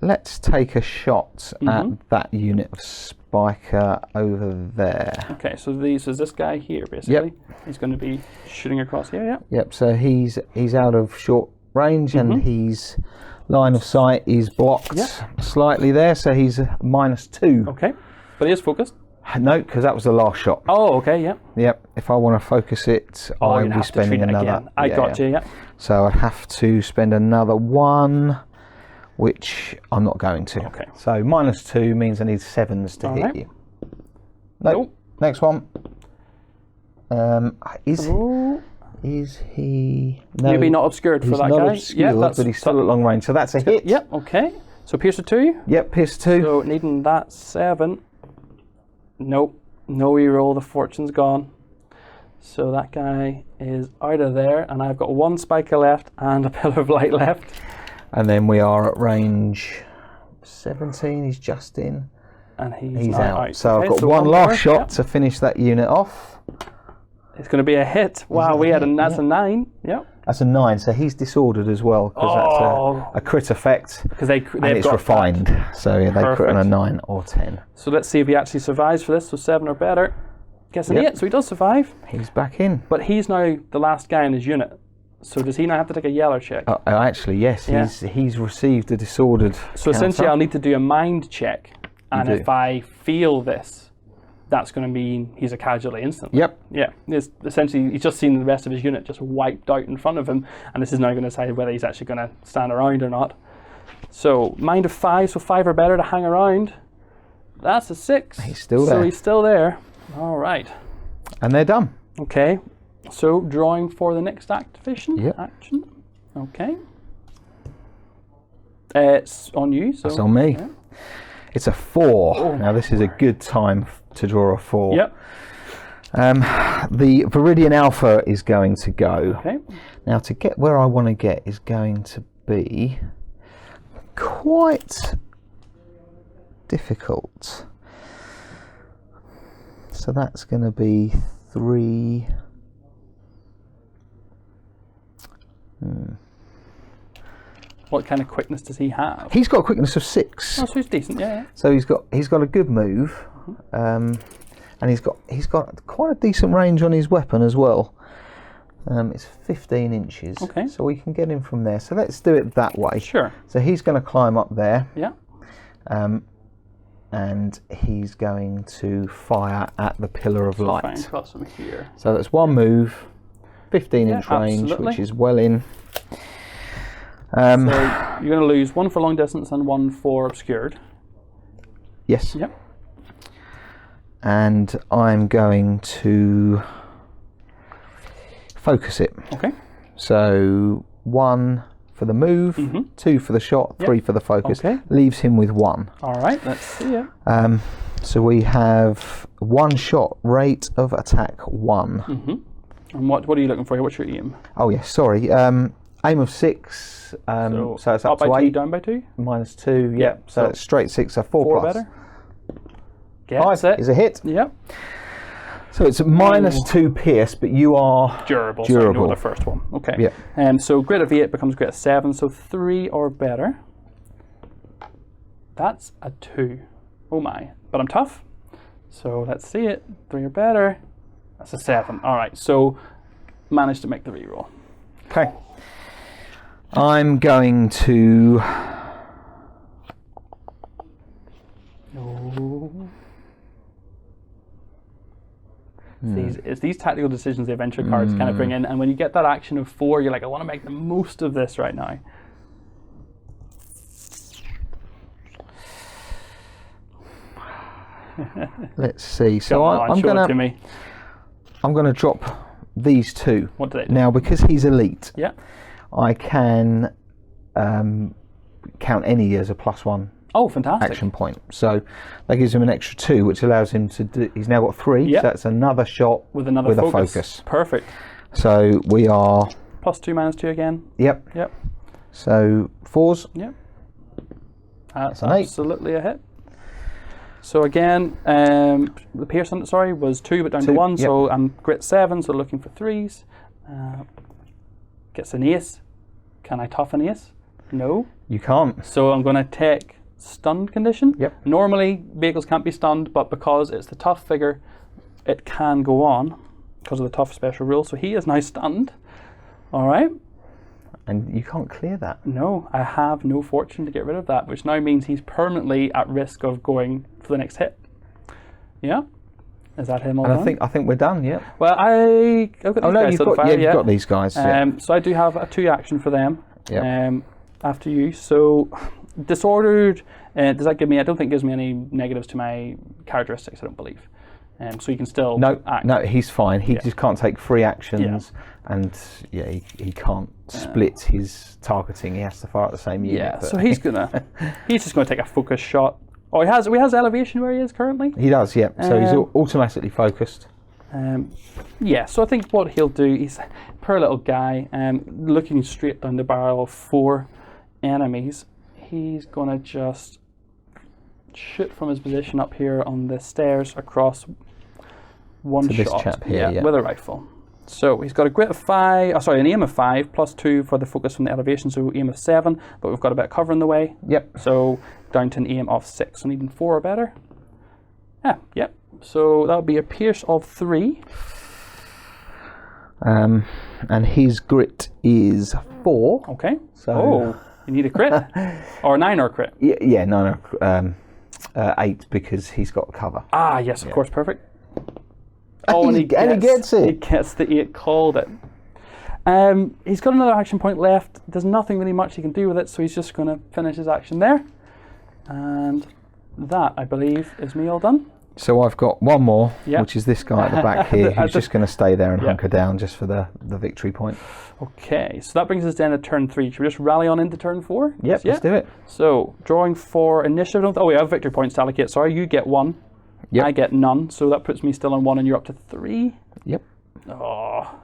C: Let's take a shot at that unit of spiker over there.
B: Okay, so this is this guy here, basically. Yep. He's going to be shooting across here, yeah?
C: Yep, so he's out of short range and his line of sight is blocked slightly there, so he's -2.
B: Okay, but he is focused?
C: No, because that was the last shot.
B: Oh, okay, yeah.
C: Yep, if I want to focus it, I'll be spending another.
B: I got you, yeah.
C: So I'd have to spend another 1, which I'm not going to.
B: Okay.
C: So -2 means I need 7s to hit you. Nope. Next one. Is he? No,
B: maybe not obscured for that guy.
C: He's not obscured, but he's still at long range, so that's a hit.
B: Yep, okay. So pierce a 2?
C: Yep, pierce 2.
B: So needing that 7. Nope, no reroll, the fortune's gone. So that guy is out of there, and I've got 1 spiker left and a pillar of light left.
C: And then we are at range 17, he's just in.
B: And he's
C: out. So okay, I've got one last shot to finish that unit off.
B: It's going to be a hit. Wow, that's a 9. Yep.
C: That's a 9, so he's disordered as well, because that's a crit effect.
B: Because and
C: it's refined. That. So yeah, they crit on a 9 or 10.
B: So let's see if he actually survives for this. So 7 or better. Gets an 8, so he does survive.
C: He's back in.
B: But he's now the last guy in his unit. So does he now have to take a yellow check?
C: Actually, yes. Yeah. He's received a disordered
B: So essentially I'll need to do a mind check. And if I feel this, that's going to mean he's a casualty instantly.
C: Yep.
B: Yeah. Essentially, he's just seen the rest of his unit just wiped out in front of him, and this is now going to decide whether he's actually going to stand around or not. So, mind of 5, so 5 or better to hang around. That's a 6.
C: He's still there.
B: So he's still there. All right.
C: And they're done.
B: Okay. So, drawing for the next activation.
C: Yep.
B: Action. Okay. It's on you. So,
C: it's on me.
B: Yeah.
C: It's a 4. Oh. Now this is a good time to draw a 4.
B: Yep.
C: The Viridian Alpha is going to go.
B: Okay.
C: Now to get where I want to get is going to be quite difficult. So that's going to be 3.
B: What kind of quickness does he have?
C: He's got a quickness of 6.
B: Oh, so he's decent, yeah.
C: So he's got a good move, and he's got quite a decent range on his weapon as well. It's 15 inches.
B: Okay.
C: So we can get him from there. So let's do it that way.
B: Sure.
C: So he's going to climb up there.
B: Yeah.
C: And he's going to fire at the pillar of light.
B: Fine, cross him here.
C: So that's one move, 15-inch range, which is well in.
B: So you're going to lose 1 for long distance and 1 for obscured.
C: Yes.
B: Yep.
C: And I'm going to focus it.
B: Okay.
C: So 1 for the move, 2 for the shot, 3 for the focus.
B: Okay.
C: Leaves him with 1.
B: All right, let's see it.
C: So we have 1 shot, rate of attack 1.
B: And what are you looking for here? What's your aim?
C: Oh yes, sorry. Aim of 6. So it's up
B: by
C: to
B: 2,
C: 8.
B: down by 2.
C: Minus 2. Yep. So it's straight 6. So 4 plus.
B: Better. Gets
C: 5
B: it.
C: is a hit.
B: Yep.
C: So it's a minus 2 pierce, but you are
B: Durable. So I know the first one. Okay.
C: Yep.
B: So grit of 8 becomes grit of 7. So 3 or better. That's a 2. Oh my. But I'm tough. So let's see it. 3 or better. That's a 7. All right. So managed to make the reroll.
C: Okay. I'm going to.
B: It's these tactical decisions the adventure cards kind of bring in, and when you get that action of 4, you're like, I want to make the most of this right now.
C: Let's see. So I'm gonna drop these 2.
B: What do they do?
C: Now, because he's elite,
B: Yeah.
C: I can count any as a +1
B: Oh, fantastic.
C: action point. So that gives him an extra 2, which allows him to do. He's now got 3.
B: Yep.
C: So that's another shot
B: With another
C: a focus.
B: Perfect.
C: So we are.
B: +2, -2 again.
C: Yep.
B: Yep.
C: So 4s.
B: Yep. That's
C: an 8.
B: absolutely a hit. So again, the pierce on it, sorry, was 2 but down to 1.
C: Yep.
B: So I'm grit 7, so looking for 3s. Gets an ace. Can I tough an ace? No.
C: You can't.
B: So I'm going to take stunned condition.
C: Yep.
B: Normally vehicles can't be stunned, but because it's the tough figure, it can go on because of the tough special rule. So he is now stunned. All right.
C: And you can't clear that.
B: No, I have no fortune to get rid of that, which now means he's permanently at risk of going for the next hit. Yeah. Is that him all
C: And
B: done?
C: I think we're done. Yeah.
B: Well, I've got these guys
C: you've
B: to
C: got,
B: the fire,
C: you've got these guys.
B: So I do have a 2 action for them.
C: Yeah.
B: After you. So disordered, does that give me, I don't think it gives me any negatives to my characteristics, I don't believe. So you can still act.
C: No, he's fine. He just can't take 3 actions, and he can't split his targeting. He has to fire at the same unit.
B: Yeah, so he's just gonna take a focus shot. Oh, he has elevation where he is currently.
C: He does, yeah. So he's automatically focused.
B: Yeah, so I think what he'll do, he's a poor little guy, looking straight down the barrel of 4 enemies. He's gonna just shoot from his position up here on the stairs across one
C: to
B: shot.
C: This chap here,
B: with a rifle. So he's got a grit of 5, an aim of 5 +2 for the focus from the elevation, so aim of 7, but we've got a bit of cover in the way.
C: Yep.
B: So down to an aim of 6, so needing 4 or better. Yep. So that would be a pierce of 3.
C: And his grit is 4.
B: Okay.
C: So
B: you need a crit or a 9 or a crit.
C: Yeah, 9 or 8 because he's got cover.
B: Ah, yes, of course, perfect.
C: And he gets it.
B: He gets the 8, called it. He's got another action point left. There's nothing really much he can do with it, so he's just going to finish his action there. And that, I believe, is me all done.
C: So I've got one more, which is this guy at the back here, who's just going to stay there and hunker down just for the victory point.
B: Okay, so that brings us down to turn 3. Should we just rally on into turn 4?
C: Yep, let's do it.
B: So, drawing for initiative. Oh, we have victory points to allocate. Sorry, you get 1.
C: Yep.
B: I get none, so that puts me still on 1 and you're up to 3.
C: Yep.
B: Oh,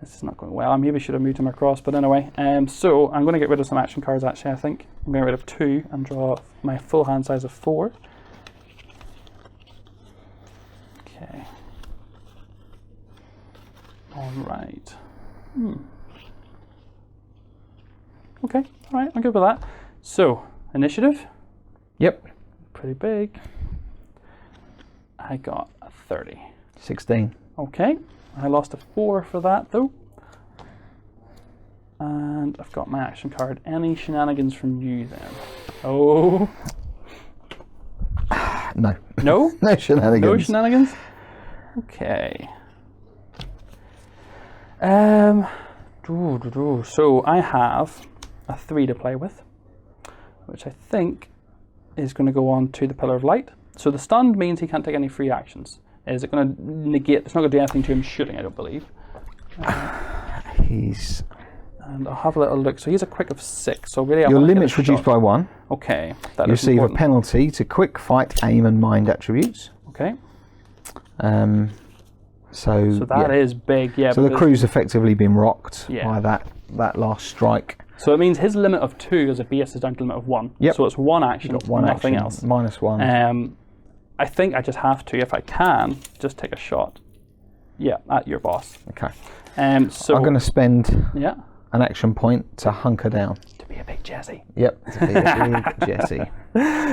B: this is not going well. I maybe should have moved him across, but anyway. So, I'm going to get rid of some action cards, actually, I think. I'm going to get rid of 2 and draw my full hand size of 4. Okay. All right. Okay, all right, I'm good with that. So, initiative.
C: Yep.
B: Pretty big. I got a 30.
C: 16.
B: Okay, I lost a 4 for that though. And I've got my action card. Any shenanigans from you then? Oh.
C: No.
B: No?
C: No shenanigans.
B: No shenanigans? Okay. So I have a 3 to play with, which I think is going to go on to the Pillar of Light. So the stunned means he can't take any free actions. Is it going to negate? It's not going to do anything to him shooting, I don't believe.
C: He's
B: And I'll have a little look. So he's a quick of 6. So really,
C: your limit's reduced by 1.
B: Okay.
C: You receive a penalty to quick, fight, aim, and mind attributes.
B: Okay.
C: So
B: that is big, yeah.
C: So the crew's effectively been rocked by that last strike.
B: So it means his limit of 2 as a base is down to a limit of 1.
C: Yep.
B: So it's 1 action, nothing else.
C: -1.
B: I think I just have to, if I can, just take a shot. Yeah, at your boss.
C: Okay.
B: So
C: I'm going to spend an action point to hunker down.
B: To be a big Jesse.
C: Yep, to be a big Jesse.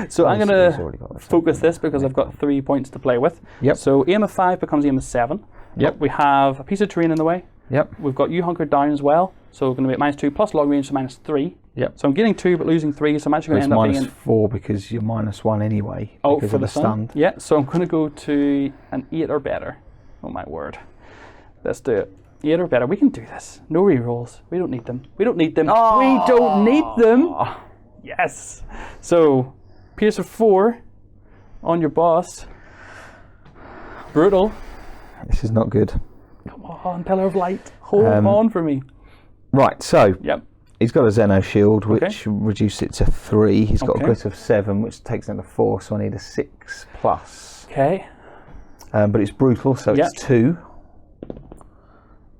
B: So I'm going to focus this because I've got 3 points to play with.
C: Yep.
B: So aim of 5 becomes aim of 7.
C: Yep.
B: We have a piece of terrain in the way.
C: Yep.
B: We've got you hunkered down as well. So we're going to be at -2 plus long range, so -3.
C: Yep.
B: So I'm getting 2 but losing 3, so I'm actually going to end up being
C: -4 because you're -1 anyway.
B: Oh,
C: because
B: for
C: of
B: the
C: stunned.
B: Yeah, so I'm going to go to an 8 or better. Oh my word. Let's do it. 8 or better. We can do this. No rerolls. We don't need them. We don't need them.
C: Oh.
B: We don't need them. Yes. So, Pierce of 4 on your boss. Brutal.
C: This is not good.
B: Come on, Pillar of Light. Hold on for me.
C: Right, so
B: Yep.
C: he's got a Zeno shield, which reduces it to 3. He's got a grit of 7, which takes it down to 4, so I need a 6 plus.
B: Okay.
C: But it's brutal, so it's 2.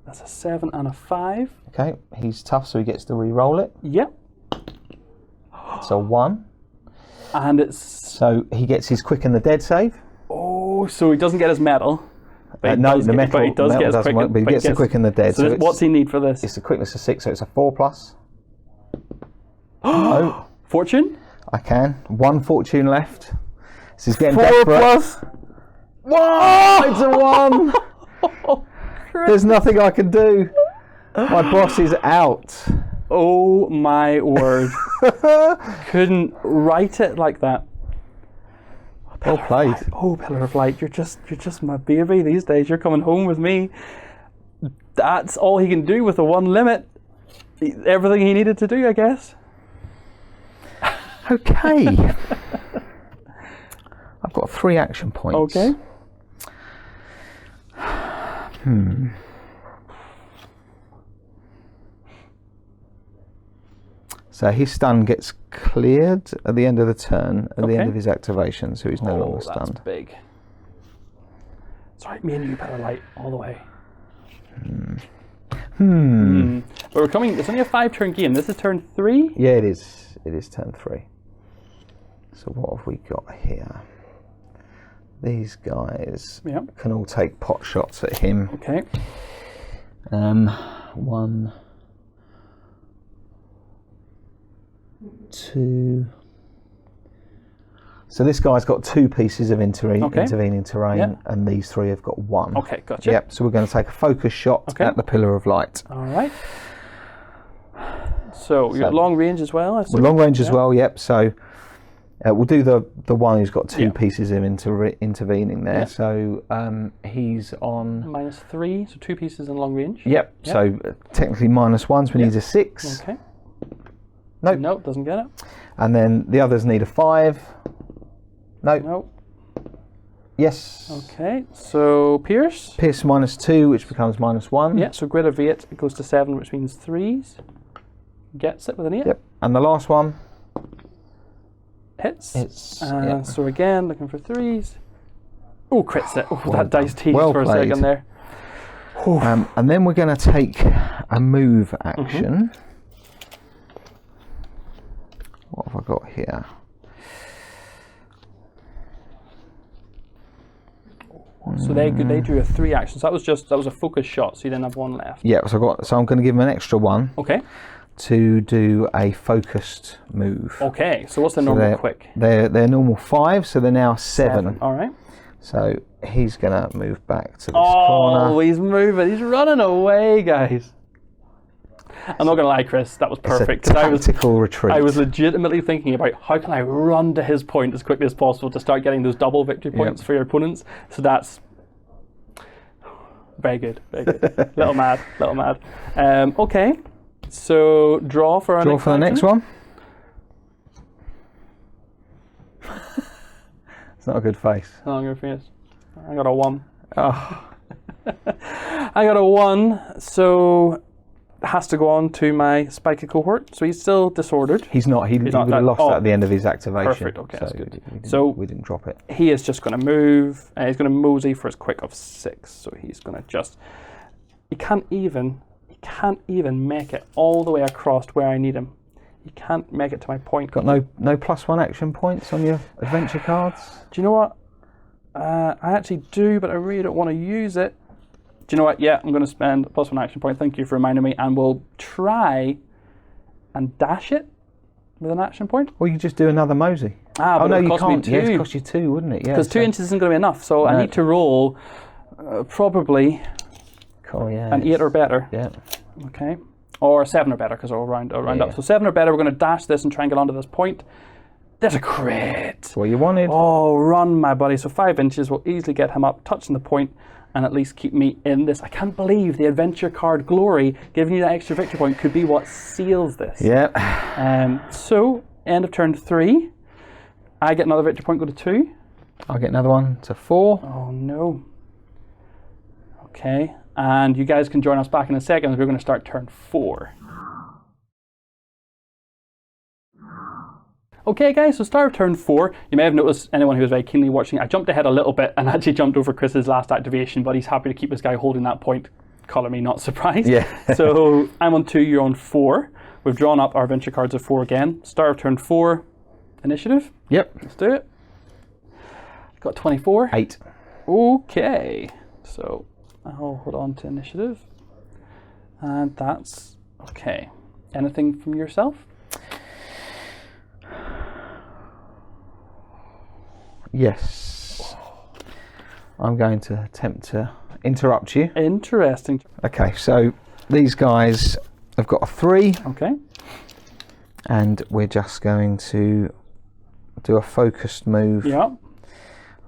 B: That's a 7 and a 5.
C: Okay, he's tough, so he gets to re-roll it.
B: Yep.
C: So 1.
B: And it's...
C: So he gets his quick and the dead save.
B: Oh, so he doesn't get his medal.
C: No, the metal,
B: but he does get his
C: doesn't work, but he gets the quick and the dead.
B: So what's he need for this?
C: It's the quickness of 6, so it's a 4 plus. No.
B: Fortune?
C: I can. 1 fortune left. This is getting
B: 4
C: desperate.
B: plus.
C: Whoa! It's a 1! There's nothing I can do. My boss is out.
B: Oh my word. Couldn't write it like that.
C: Well played.
B: Oh, Pillar of Light, you're just my baby these days. You're coming home with me. That's all he can do with the 1 limit. Everything he needed to do, I guess.
C: Okay. I've got 3 action points.
B: Okay.
C: So his stun gets cleared at the end of the turn, at the end of his activation, so he's no longer stunned.
B: That's big. Sorry, me and you, Pillar of Light, all the way. But we're coming, it's only a 5-turn game. This is turn 3?
C: Yeah, it is. It is turn 3. So what have we got here? These guys can all take pot shots at him.
B: Okay.
C: 1, 2. So this guy's got 2 pieces of intervening terrain, and these 3 have got 1.
B: Okay, gotcha.
C: Yep. So we're going to take a focus shot at the Pillar of Light.
B: All right. So you're at long range as well. I
C: long range as well. Yep. So we'll do the one who's got 2 pieces of intervening there. So he's on
B: -3, so 2 pieces in long range.
C: Yep. So technically -1, so we need a 6.
B: Okay.
C: Nope.
B: Nope, doesn't get it.
C: And then the others need a 5. Nope.
B: Nope.
C: Yes.
B: Okay, so Pierce.
C: Pierce -2, which becomes -1.
B: Yeah, so grid of 8, it goes to 7, which means 3s. Gets it with an 8.
C: Yep. And the last one
B: hits.
C: Hits.
B: So again, looking for 3s. Oh, crits it. Oh,
C: Well
B: that dice teased
C: well
B: for a
C: played.
B: second there.
C: And then we're going to take a move action. What have I got here?
B: So they drew a 3 action. So that was a focus shot. So you didn't have 1 left.
C: Yeah. So I'm going to give him an extra 1.
B: Okay.
C: To do a focused move.
B: Okay. So what's the normal quick?
C: They're normal 5, so they're now 7.
B: All right.
C: So he's going to move back to this
B: corner.
C: corner.
B: He's moving. He's running away, guys. I'm not going to lie, Chris. That was perfect.
C: It's a tactical retreat.
B: I was legitimately thinking about how can I run to his point as quickly as possible to start getting those double victory points for your opponents. So that's very good. Very good. Little mad. Okay. So draw for our
C: the next one. It's not a good face.
B: Oh, I'm going to finish. I got a 1.
C: Oh.
B: I got a 1. So has to go on to my spiker cohort, so he's still disordered.
C: He's not. He would have lost that at the end of his activation.
B: Perfect. Okay,
C: so
B: that's good.
C: We didn't drop it.
B: He is just going to move. He's going to mosey for his quick of 6. So he's going to just. He can't even make it all the way across where I need him. He can't make it to my point.
C: Got no +1 action points on your adventure cards?
B: Do you know what? I actually do, but I really don't want to use it. Do you know what? Yeah, I'm going to spend a +1 action point. Thank you for reminding me. And we'll try and dash it with an action point.
C: Or you just do another mosey.
B: But
C: no,
B: it
C: you
B: cost
C: can't.
B: me 2.
C: Yeah, it cost you 2, wouldn't it? Yeah.
B: Because 2 inches isn't going to be enough. So I need to roll probably an 8 or better.
C: Yeah.
B: Okay. Or 7 or better, because I'll round up. So 7 or better, we're going to dash this and try and get onto this point. There's a crit.
C: That's what you wanted.
B: Oh, run, my buddy. So 5 inches will easily get him up, touching the point, and at least keep me in this. I can't believe the adventure card glory, giving you that extra victory point, could be what seals this.
C: Yeah.
B: So, end of turn 3. I get another victory point, go to 2.
C: I'll get another one to 4.
B: Oh, no. Okay. And you guys can join us back in a second as we're going to start turn 4. Okay guys, so start of turn 4. You may have noticed, anyone who was very keenly watching, I jumped ahead a little bit and actually jumped over Chris's last activation, but he's happy to keep this guy holding that point. Colour me not surprised.
C: Yeah.
B: So I'm on 2, you're on 4. We've drawn up our adventure cards of 4 again. Start of turn 4, initiative.
C: Yep.
B: Let's do it. Got 24.
C: 8.
B: Okay. So I'll hold on to initiative. And that's okay. Anything from yourself?
C: Yes. I'm going to attempt to interrupt you.
B: Interesting.
C: Okay, so these guys have got a 3.
B: Okay.
C: And we're just going to do a focused move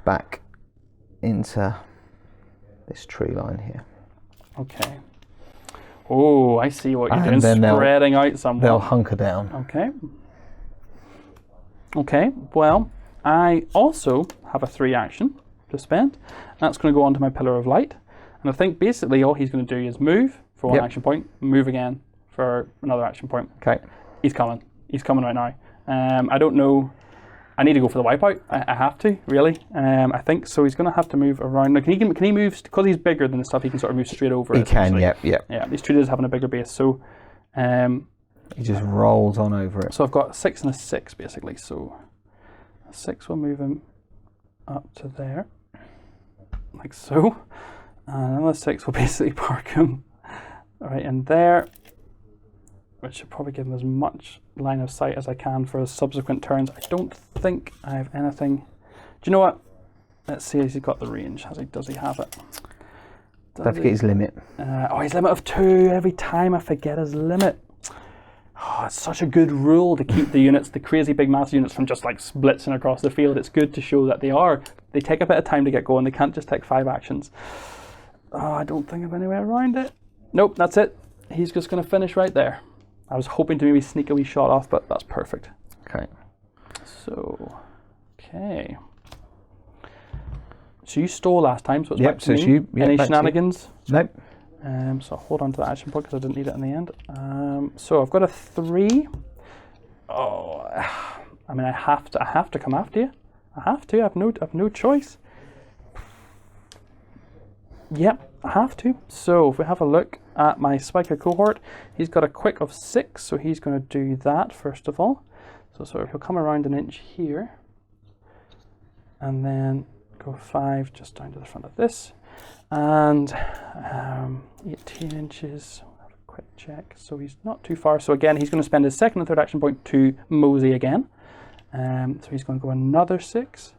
C: back into this tree line here.
B: Okay. Oh, I see what you're
C: And
B: doing,
C: then
B: spreading out somewhat.
C: They'll hunker down.
B: Okay. Okay, well, I also have a 3 action to spend. That's going to go onto my Pillar of Light. And I think basically all he's going to do is move for 1 action point, move again for another action point.
C: Okay.
B: He's coming. He's coming right now. I don't know. I need to go for the wipeout. I have to, really. I think so. He's going to have to move around. Now, can he move? Because he's bigger than the stuff, he can sort of move straight over.
C: He can, yep.
B: Yeah, he's treated as having a bigger base. So
C: he just rolls on over it.
B: So I've got a 6 and a 6, basically. So a 6 will move him up to there, like so. And another 6 will basically park him right in there, which should probably give him as much line of sight as I can for his subsequent turns. I don't think I have anything. Do you know what? Let's see if he's got the range. Does he have it?
C: Don't forget his limit.
B: His limit of 2. Every time I forget his limit. Oh, it's such a good rule to keep the units, the crazy big massive units, from just like blitzing across the field. It's good to show that they take a bit of time to get going. They can't just take 5 actions. Oh, I don't think of any way around it. Nope, that's it. He's just going to finish right there. I was hoping to maybe sneak a wee shot off, but that's perfect.
C: Okay.
B: So, okay. So you stole last time, so it's back to
C: so
B: me.
C: it's you. Yep,
B: Any
C: back to you.
B: shenanigans?
C: Nope.
B: So I'll hold on to that action point because I didn't need it in the end. So I've got a 3. Oh, I mean, I have to come after you. I have to. I've no choice. Yep, I have to. So if we have a look at my spiker cohort, he's got a quick of 6, so he's going to do that first of all. So sort of he'll come around an inch here, and then go 5 just down to the front of this, and 18 inches. I'll have a quick check. So he's not too far. So again, he's going to spend his 2nd and 3rd action point to mosey again. So he's going to go another 6.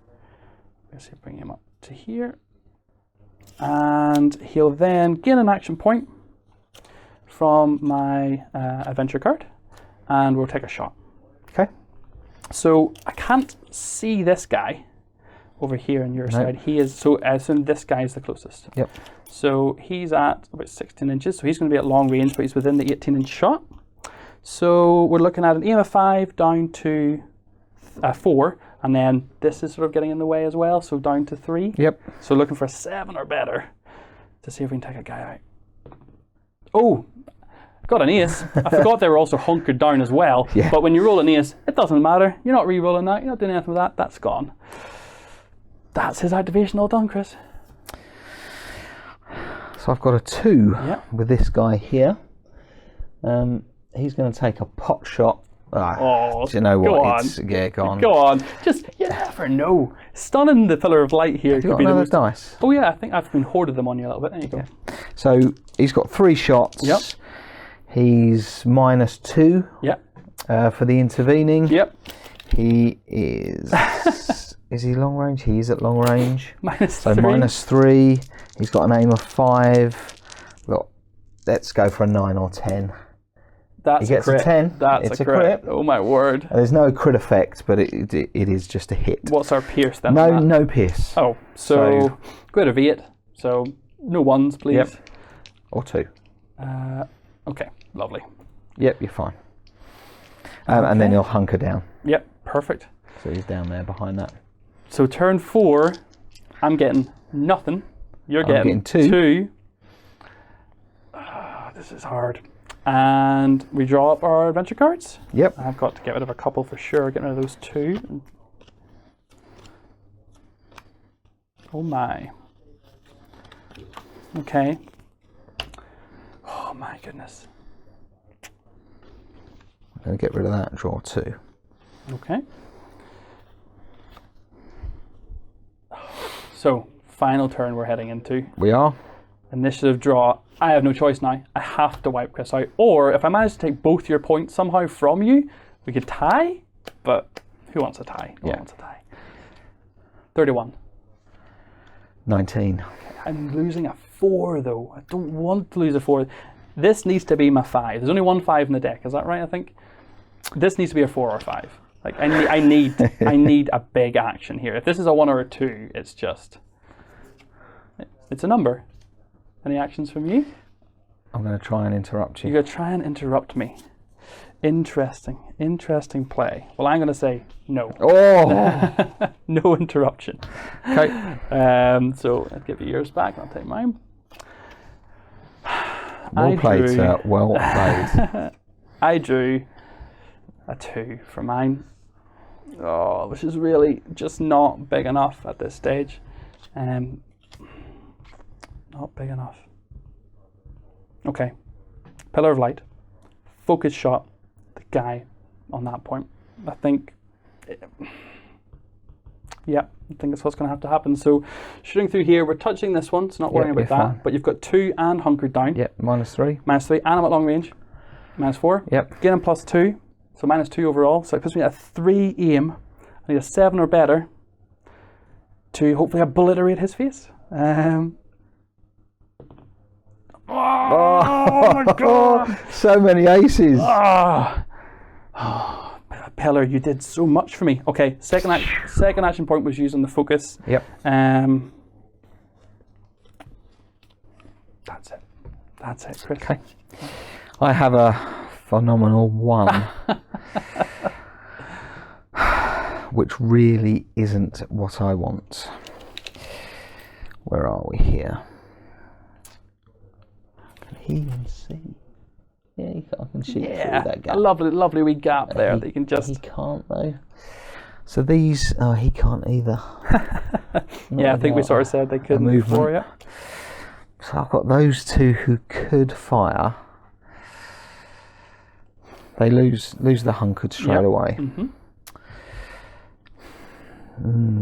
B: Let's see, bring him up to here. And he'll then gain an action point from my adventure card, and we'll take a shot.
C: Okay.
B: So I can't see this guy over here on your side. He is, so I assume this guy is the closest.
C: Yep.
B: So he's at about 16 inches, so he's going to be at long range, but he's within the 18-inch shot. So we're looking at an aim of 5 down to 4, and then this is sort of getting in the way as well, so down to 3.
C: Yep.
B: So looking for a 7 or better to see if we can take a guy out. Oh, Got an ace. I forgot they were also hunkered down as well.
C: Yeah.
B: But when you roll an ace, it doesn't matter. You're not re-rolling that. You're not doing anything with that. That's gone. That's his activation all done, Chris.
C: So I've got a 2 with this guy here. He's going to take a pot shot. Do you know what? Go on.
B: Go on. Just, you never know. Stunning the pillar of light here.
C: Have you got another dice?
B: Oh yeah, I think I've been hoarded them on you a little bit. There you go.
C: So he's got 3 shots.
B: Yep.
C: He's -2.
B: Yep.
C: For the intervening.
B: Yep.
C: He is. Is he long range? He is at long range.
B: -3.
C: So -3. He's got an aim of 5. Well, let's go for a 9 or 10.
B: That's
C: he gets
B: a
C: 10.
B: That's
C: it's
B: a crit. Oh my word.
C: There's no crit effect, but it is just a hit.
B: What's our pierce then?
C: No pierce.
B: Oh, so go ahead of 8. So no 1s, please.
C: Yep. Or 2.
B: Okay, lovely.
C: Yep, you're fine. And then he'll hunker down.
B: Yep, perfect.
C: So he's down there behind that.
B: So turn 4, I'm getting nothing. You're getting 2. This is hard. And we draw up our adventure cards.
C: Yep.
B: I've got to get rid of a couple for sure. Getting rid of those 2. Oh my. Okay. Oh my goodness.
C: I'm going to get rid of that and draw 2.
B: Okay. So, final turn we're heading into.
C: We are.
B: Initiative draw. I have no choice now. I have to wipe Chris out. Or if I manage to take both your points somehow from you, we could tie. But who wants a tie? No one wants a tie. 31.
C: 19.
B: I'm losing a 4 though. I don't want to lose a 4. This needs to be my 5. There's only one 5 in the deck. Is that right? I think this needs to be a 4 or 5. Like I need a big action here. If this is a 1 or a 2, it's just it's a number. Any actions from you?
C: I'm going to try and interrupt you.
B: You're going to try and interrupt me. Interesting play. Well, I'm going to say no.
C: Oh!
B: No interruption.
C: Okay.
B: So I'll give you yours back. I'll take mine.
C: Well played, sir. Well played.
B: I drew a 2 for mine. Oh, which is really just not big enough at this stage. Not big enough. Okay. Pillar of light. Focus shot. The guy on that point. I think that's what's going to have to happen. So shooting through here, we're touching this one, so not worrying about that.
C: Fine.
B: But you've got 2 and hunkered down.
C: Yep, -3.
B: -3, and I'm at long range. -4.
C: Yep.
B: Again, I'm +2, so -2 overall. So it puts me at a 3 aim. I need a 7 or better to hopefully obliterate his face. Oh my god!
C: So many aces.
B: Pillar, you did so much for me. Okay, second action point was using the focus.
C: Yep.
B: That's it, Chris.
C: Okay. I have a phenomenal 1. Which really isn't what I want. Where are we here? Can he even see? Yeah, I can shoot through that gap.
B: A lovely wee gap there that you can just...
C: He can't though. So these, he can't either.
B: Yeah, I think we sort of said they couldn't before, yeah.
C: So I've got those 2 who could fire. They lose the hunkered straight away.
B: Mm-hmm.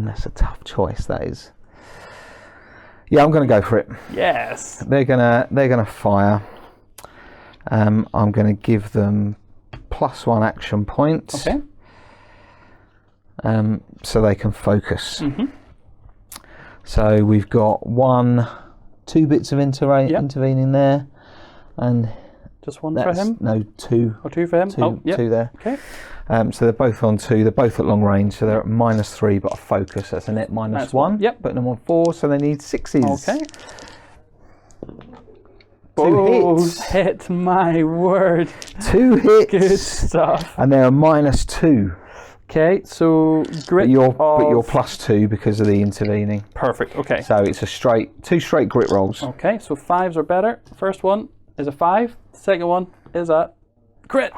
C: That's a tough choice, that is. Yeah, I'm going to go for it.
B: Yes.
C: They're gonna fire. I'm going to give them +1 action point.
B: Okay.
C: So they can focus.
B: Mm-hmm.
C: So we've got 2 bits of intervening there, and
B: just 1 for him.
C: No, 2.
B: Or 2 for him.
C: 2 there.
B: Okay.
C: So they're both on 2. They're both at long range, so they're at -3, but a focus. That's a net -1.
B: Yep.
C: Putting them on 4, so they need 6s.
B: Okay.
C: 2 hits.
B: Hit my word.
C: 2 hits.
B: Good stuff.
C: And they're -2.
B: Okay, so grit.
C: But you're +2 because of the intervening.
B: Perfect. Okay.
C: So it's a 2 straight grit rolls.
B: Okay, so 5s are better. First one is a 5. Second one is a crit.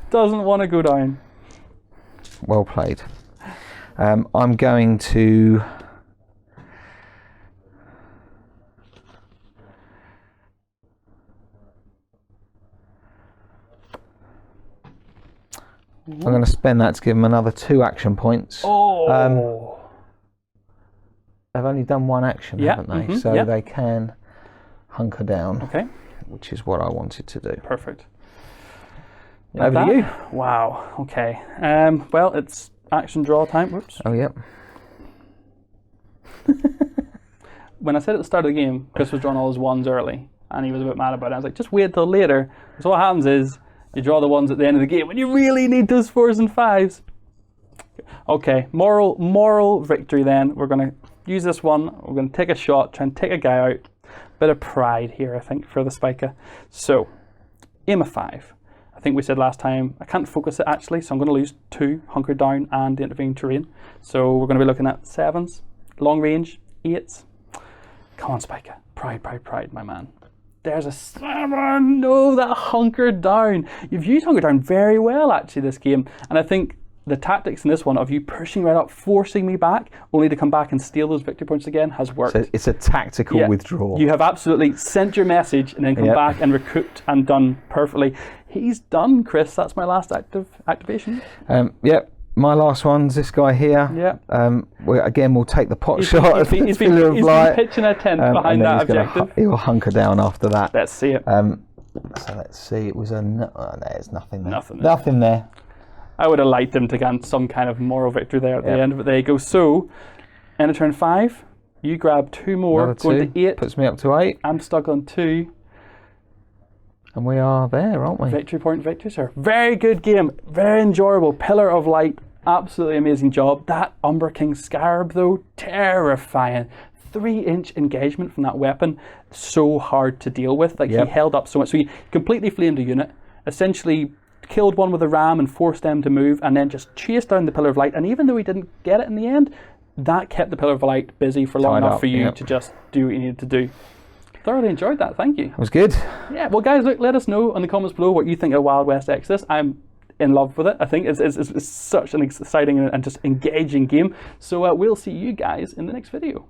B: Doesn't want to go down.
C: Well played. I'm going to... I'm going to spend that to give them another 2 action points.
B: Oh!
C: They've only done 1 action, haven't they? So they can hunker down.
B: Okay.
C: Which is what I wanted to do.
B: Perfect.
C: Over to you.
B: Wow. Okay. Well, it's action draw time. Whoops.
C: Oh, yep.
B: When I said at the start of the game, Chris was drawing all his 1s early, and he was a bit mad about it. I was like, just wait till later. So what happens is, you draw the 1s at the end of the game when you really need those 4s and 5s. Okay, moral victory then. We're going to use this one. We're going to take a shot, try and take a guy out. Bit of pride here, I think, for the spiker. So, aim a 5. I think we said last time, I can't focus it actually, so I'm going to lose 2, hunker down and the intervening terrain. So we're going to be looking at 7s, long range, 8s. Come on, spiker. Pride, pride, pride, my man. There's a 7. No, that hunker down. You've used hunker down very well, actually, this game. And I think the tactics in this one of you pushing right up, forcing me back, only to come back and steal those victory points again, has worked. So
C: it's a tactical withdrawal.
B: You have absolutely sent your message and then come back and recouped and done perfectly. He's done, Chris. That's my last activation.
C: Yep. My last one's this guy here.
B: Yeah.
C: We'll take the pot shot.
B: He's been pitching a tent behind that objective.
C: He'll hunker down after that.
B: Let's see it.
C: So let's see. It was there's nothing there.
B: Nothing
C: there.
B: I would have liked him to get some kind of moral victory there at the end, but there you go. So, end of turn 5, you grab 2 more,
C: Another
B: going
C: 2,
B: to 8.
C: Puts me up to 8.
B: I'm stuck on 2.
C: And we are there, aren't we?
B: Victory point victory, sir. Very good game. Very enjoyable. Pillar of Light. Absolutely amazing job. That Umber King Scarab, though, terrifying. 3-inch engagement from that weapon. So hard to deal with. Like, he held up so much. So he completely flamed a unit. Essentially killed one with a ram and forced them to move, and then just chased down the Pillar of Light. And even though he didn't get it in the end, that kept the Pillar of Light busy for long enough for you to just do what you needed to do. Thoroughly enjoyed that. Thank you.
C: It was good.
B: Yeah. Well, guys, look, let us know in the comments below what you think of Wild West Exodus. I'm in love with it. I think it's such an exciting and just engaging game. So we'll see you guys in the next video.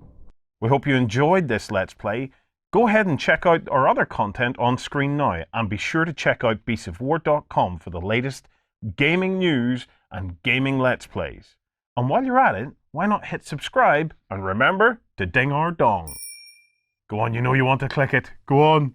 A: We hope you enjoyed this Let's Play. Go ahead and check out our other content on screen now, and be sure to check out beastsofwar.com for the latest gaming news and gaming Let's Plays. And while you're at it, why not hit subscribe and remember to ding our dong. Go on, you know you want to click it. Go on.